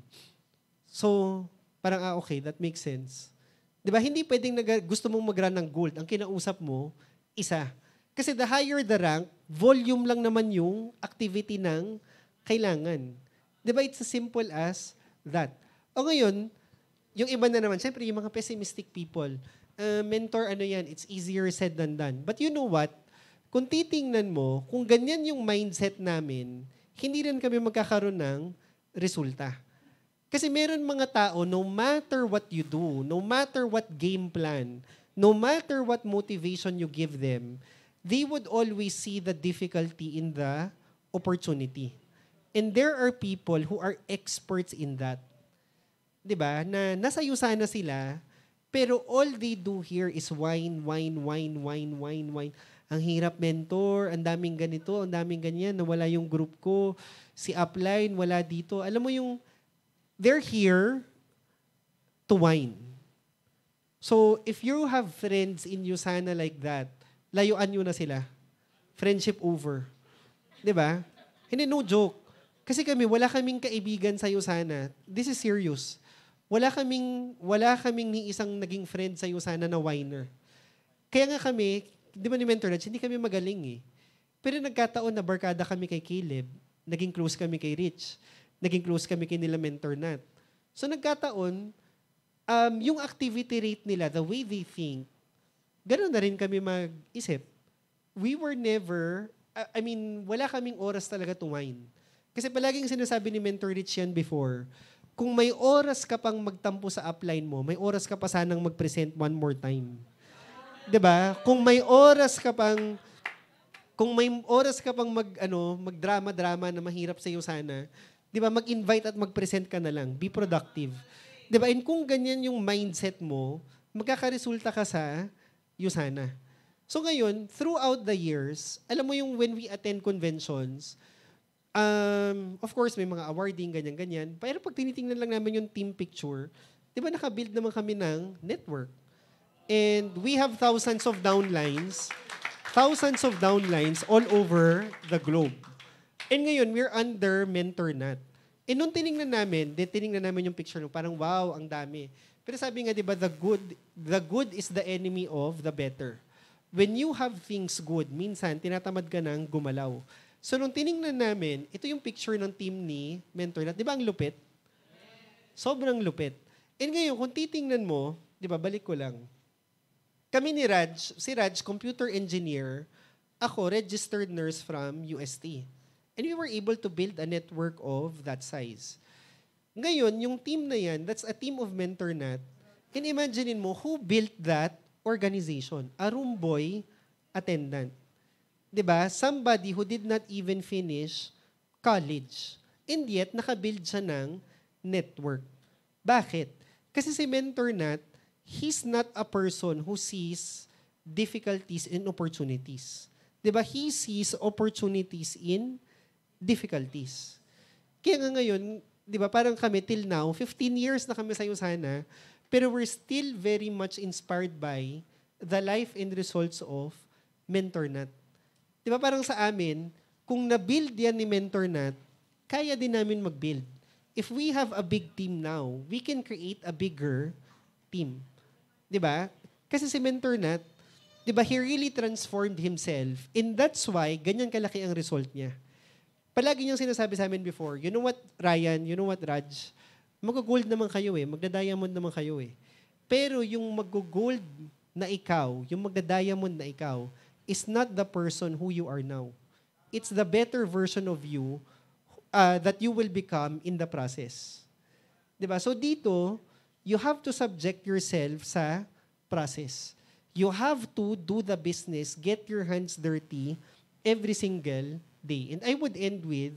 So, parang, okay, that makes sense. Di ba? Hindi pwedeng gusto mong mag-run ng gold. Ang kinausap mo, isa. Kasi the higher the rank, volume lang naman yung activity ng kailangan. Di ba? It's as simple as that. O ngayon, yung iba na naman, syempre yung mga pessimistic people, mentor, it's easier said than done. But you know what? Kung titingnan mo, kung ganyan yung mindset namin, hindi rin kami magkakaroon ng resulta. Kasi meron mga tao, no matter what you do, no matter what game plan, no matter what motivation you give them, they would always see the difficulty in the opportunity. And there are people who are experts in that. 'Di ba? Na nasa USANA sila, pero all they do here is wine. Ang hirap mentor, ang daming ganito, ang daming ganyan, nawala yung group ko, si upline, wala dito. Alam mo yung, they're here to wine. So, if you have friends in USANA like that, layuan nyo na sila. Friendship over. 'Di ba? Hindi, no joke. Kasi kami, wala kaming kaibigan sa USANA. This is serious. Wala kaming ni isang naging friend sa USANA na whiner. Kaya nga kami, di ba ni Mentor Raj, hindi kami magaling eh. Pero nagkataon na barkada kami kay Caleb, naging close kami kay Rich, naging close kami kay nila Mentor Nat. So nagkataon, yung activity rate nila, the way they think, ganoon na rin kami mag-isip. We were never, wala kaming oras talaga to wine. Kasi palaging sinasabi ni Mentor Rich yan before, kung may oras ka pang magtampo sa upline mo, may oras ka pa sanang mag-present one more time. 'Di ba? Kung may oras ka pang magdrama-drama na mahirap sa iyo sana, 'di ba, mag-invite at mag-present ka na lang. Be productive. 'Di ba? And kung ganyan yung mindset mo, magkakaresulta ka sa USANA. So ngayon, throughout the years, alam mo yung when we attend conventions, of course, may mga awarding, ganyan-ganyan. Pero pag tinitingnan lang namin yung team picture, di ba nakabuild naman kami ng network. And we have thousands of downlines all over the globe. And ngayon, we're under Mentor Nat. And nung tiningnan namin yung picture, parang wow, ang dami. Pero sabi nga, di ba, the good is the enemy of the better. When you have things good, minsan, tinatamad ka ng gumalaw. So, nung tiningnan namin, ito yung picture ng team ni Mentor Nat. Di ba ang lupit? Sobrang lupit. And ngayon, kung titingnan mo, di ba, balik ko lang. Kami ni Raj, si Raj, computer engineer, ako, registered nurse from UST. And we were able to build a network of that size. Ngayon, yung team na yan, that's a team of Mentor Nat. And imaginein mo, who built that organization? A room boy attendant. 'Di ba? Somebody who did not even finish college. And yet, nakabuild siya ng network. Bakit? Kasi si Mentor Nat, he's not a person who sees difficulties and opportunities. 'Di ba? He sees opportunities in difficulties. Kaya nga ngayon, 'di ba, parang kami till now, 15 years na kami sa USANA, pero we're still very much inspired by the life and results of Mentor Nat. Di ba parang sa amin, kung na-build yan ni Mentor Nat, kaya din namin mag-build. If we have a big team now, we can create a bigger team. Di ba? Kasi si Mentor Nat, di ba, he really transformed himself. And that's why, ganyan kalaki ang result niya. Palagi niyang sinasabi sa amin before, you know what, Ryan, you know what, Raj, mag-gold naman kayo magda-diamond naman kayo Pero yung mag-gold na ikaw, yung magda-diamond na ikaw, is not the person who you are now. It's the better version of you that you will become in the process. Diba? So dito, you have to subject yourself sa process. You have to do the business, get your hands dirty every single day. And I would end with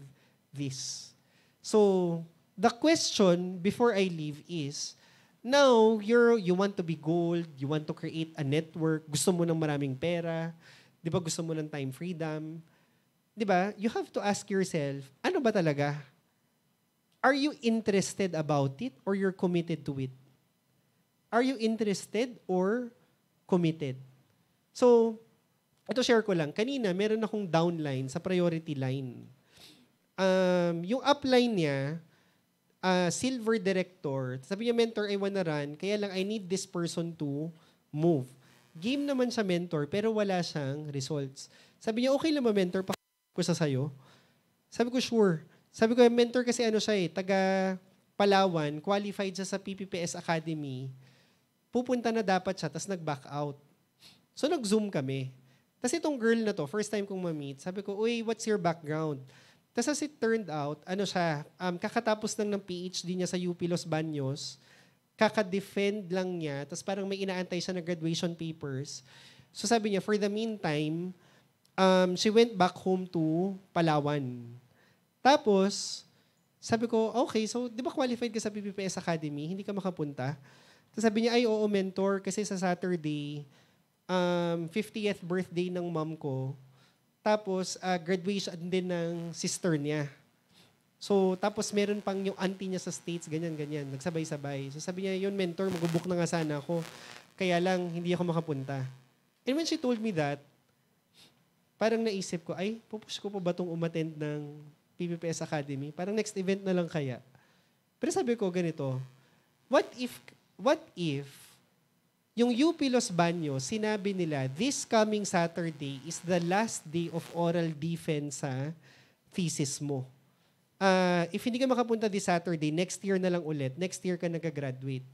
this. So, the question before I leave is, now, you want to be gold, you want to create a network, gusto mo ng maraming pera, di ba gusto mo ng time freedom, di ba? You have to ask yourself, ano ba talaga? Are you interested about it or you're committed to it? Are you interested or committed? So, ito share ko lang. Kanina, meron akong downline sa priority line. Yung upline niya, silver director, sabi niya, mentor, I wanna run, kaya lang I need this person to move. Game naman siya mentor, pero wala siyang results. Sabi niya, okay lang ba mentor, ko sa sayo? Sabi ko, sure. Sabi ko, mentor kasi ano siya taga Palawan, qualified siya sa PPPS Academy. Pupunta na dapat siya, tapos nag-back out. So nag-Zoom kami. Tapos itong girl na to, first time kong ma-meet, sabi ko, uy, what's your background? Tapos as it turned out, ano siya, kakatapos lang ng PhD niya sa UP Los Baños, kaka-defend lang niya, tapos parang may inaantay siya na graduation papers. So sabi niya, for the meantime, she went back home to Palawan. Tapos, sabi ko, okay, so di ba qualified ka sa PPPS Academy? Hindi ka makapunta? Tapos sabi niya, ay oo, mentor, kasi sa Saturday, 50th birthday ng mom ko, tapos graduation din ng sister niya. So, tapos meron pang yung auntie niya sa States, ganyan-ganyan. Nagsabay-sabay. So sabi niya, yun mentor, mag-book na nga sana ako. Kaya lang, hindi ako makapunta. And when she told me that, parang naisip ko, ay, pupush ko pa ba itong umattend ng PPPS Academy? Parang next event na lang kaya. Pero sabi ko ganito, what if yung UP Los Baños, sinabi nila, this coming Saturday is the last day of oral defense sa thesis mo. If hindi ka makapunta this Saturday, next year na lang ulit. Next year ka nag-graduate.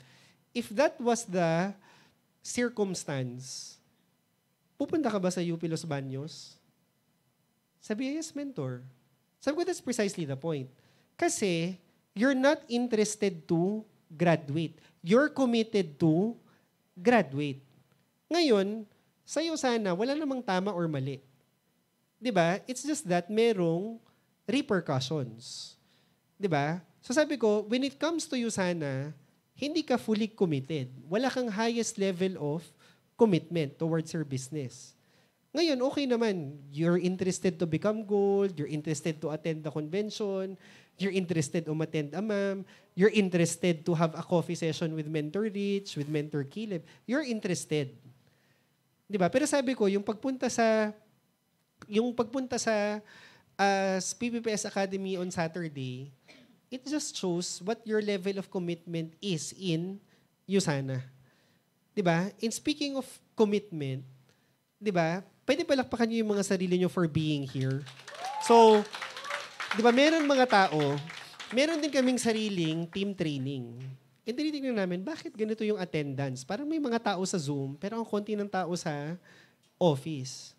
If that was the circumstance, pupunta ka ba sa UP Los Baños? Sabi niya, yes, mentor. Sabi ko, that's precisely the point. Kasi, you're not interested to graduate. You're committed to graduate. Ngayon, sa'yo sana, wala namang tama or mali. Diba? It's just that merong repercussions. Diba? So sabi ko, when it comes to you sana, hindi ka fully committed. Wala kang highest level of commitment towards your business. Ngayon, okay naman. You're interested to become gold. You're interested to attend the convention. You're interested to attend a MAM. You're interested to have a coffee session with Mentor Rich, with Mentor Caleb. You're interested. Diba? Pero sabi ko, yung pagpunta sa PPPS Academy on Saturday, it just shows what your level of commitment is in USANA. Diba? In speaking of commitment, diba, pwede palakpakan nyo yung mga sarili nyo for being here. So, diba, meron mga tao, meron din kaming sariling team training. And tinitignan namin, bakit ganito yung attendance? Parang may mga tao sa Zoom, pero ang konti ng tao sa office.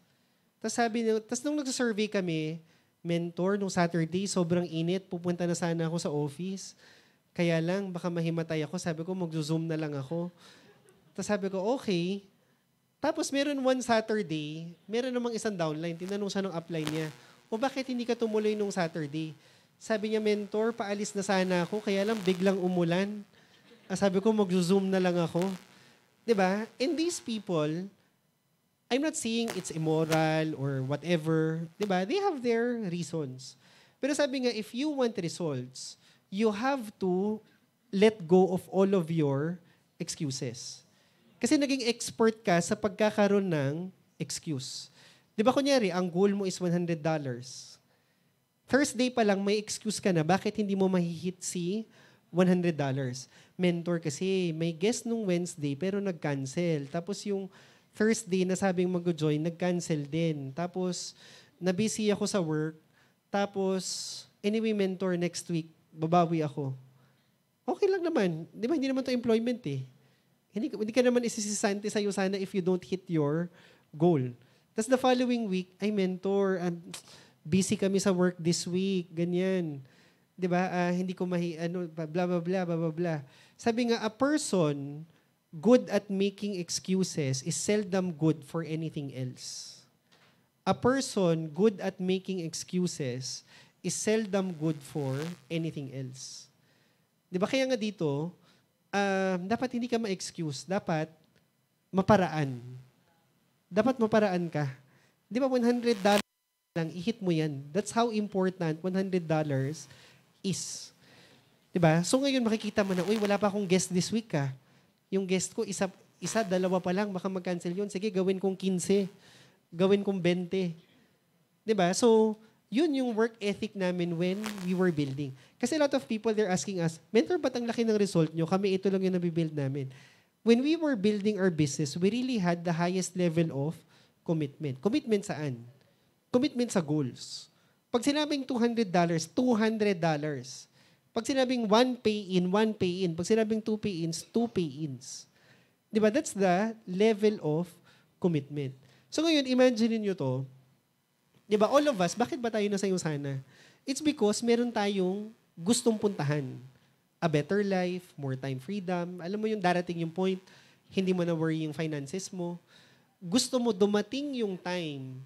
Tapos nung nag-survey kami, mentor, nung Saturday, sobrang init, pupunta na sana ako sa office. Kaya lang, baka mahimatay ako. Sabi ko, mag-zoom na lang ako. Tapos sabi ko, okay. Tapos meron one Saturday, meron namang isang downline, tinanong siya ng upline niya, o bakit hindi ka tumuloy nung Saturday? Sabi niya, mentor, paalis na sana ako, kaya lang biglang umulan. Sabi ko, mag-zoom na lang ako. Diba? And these people, I'm not saying it's immoral or whatever. Diba? They have their reasons. Pero sabi nga, if you want results, you have to let go of all of your excuses. Kasi naging expert ka sa pagkakaroon ng excuse. Di ba kunyari, ang goal mo is $100. Thursday pa lang may excuse ka na, bakit hindi mo mahihit si $100? Mentor kasi, may guest nung Wednesday pero nag-cancel. Tapos yung Thursday na sabing mag-join, nag-cancel din. Tapos, na-busy ako sa work. Tapos, anyway, mentor, next week, babawi ako. Okay lang naman. Di ba, hindi naman to employment eh. Hindi ka naman isisisante sa'yo sana if you don't hit your goal. Tapos the following week, ay mentor, busy kami sa work this week, ganyan. 'Di ba? Hindi ko blah blah blah blah blah blah. Sabi nga, a person good at making excuses is seldom good for anything else. A person good at making excuses is seldom good for anything else. 'Di ba kaya nga dito, dapat hindi ka ma-excuse. Dapat maparaan. Dapat maparaan ka. Di ba $100 lang, i-hit mo yan. That's how important $100 is. Di ba? So ngayon makikita mo na, uy, wala pa akong guest this week . Yung guest ko, isa, dalawa pa lang, baka mag-cancel yun. Sige, gawin kong 15. Gawin kong 20. Diba? So, yun yung work ethic namin when we were building. Kasi a lot of people, they're asking us, Mentor, ba't ang laki ng result nyo? Kami ito lang yung nabibuild namin. When we were building our business, we really had the highest level of commitment. Commitment saan? Commitment sa goals. Pag sinabing $200, $200. Pag sinabing 1 pay-in, 1 pay-in. Pag sinabing 2 pay-ins, 2 pay-ins. Diba? That's the level of commitment. So ngayon, imagine niyo to. Diba? All of us, bakit ba tayo nasa USANA? It's because meron tayong gustong puntahan. A better life, more time freedom. Alam mo yung darating yung point, hindi mo na worry yung finances mo. Gusto mo dumating yung time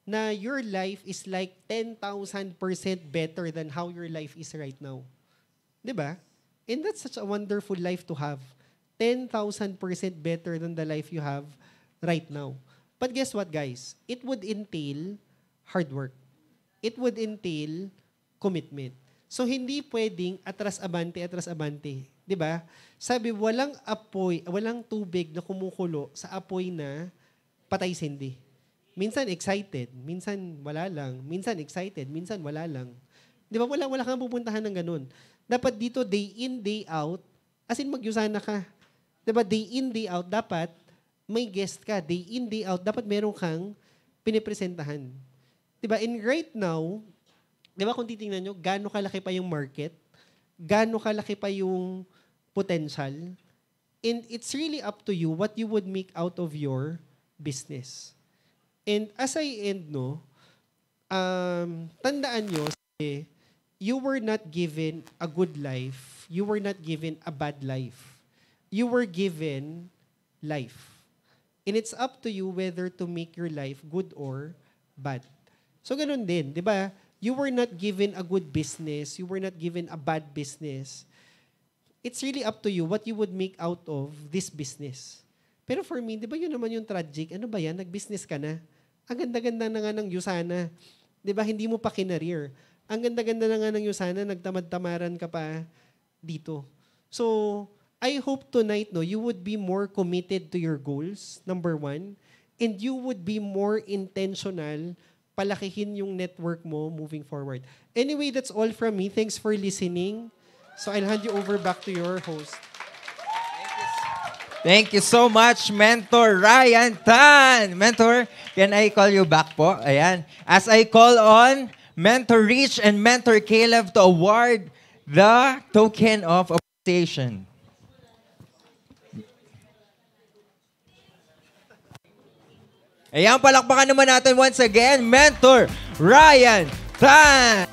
na your life is like 10,000% better than how your life is right now. Diba? And that's such a wonderful life to have. 10,000% better than the life you have right now. But guess what, guys? It would entail hard work. It would entail commitment. So, hindi pwedeng atras-abante. Diba? Sabi, walang apoy, walang tubig na kumukulo sa apoy na patay-sindi. Minsan excited, minsan wala lang. Minsan excited, minsan wala lang. Diba? Wala kang pupuntahan ng ganun. Dapat dito, day in, day out, as in mag-USANA ka. Diba? Day in, day out, dapat may guest ka. Day in, day out, dapat meron kang pinipresentahan. Diba? And right now, diba kung titingnan nyo, gaano kalaki pa yung market, gaano kalaki pa yung potential, and it's really up to you what you would make out of your business. And as I end, tandaan nyo, you were not given a good life. You were not given a bad life. You were given life. And it's up to you whether to make your life good or bad. So ganun din, di ba? You were not given a good business. You were not given a bad business. It's really up to you what you would make out of this business. Pero for me, di ba yun naman yung tragic? Ano ba yan? Nag-business ka na. Ang ganda-ganda na nga ng USANA. Di ba? Hindi mo pa kinareer. Ang ganda-ganda na nga ng USANA, nagtamad-tamaran ka pa dito. So, I hope tonight, you would be more committed to your goals, number one, and you would be more intentional palakihin yung network mo moving forward. Anyway, that's all from me. Thanks for listening. So I'll hand you over back to your host. Thank you so much, Mentor Ryan Tan. Mentor, can I call you back po? Ayan. As I call on Mentor Rich and Mentor Caleb to award the token of appreciation. Ayan, palakpakan naman natin once again, Mentor Ryan Tan.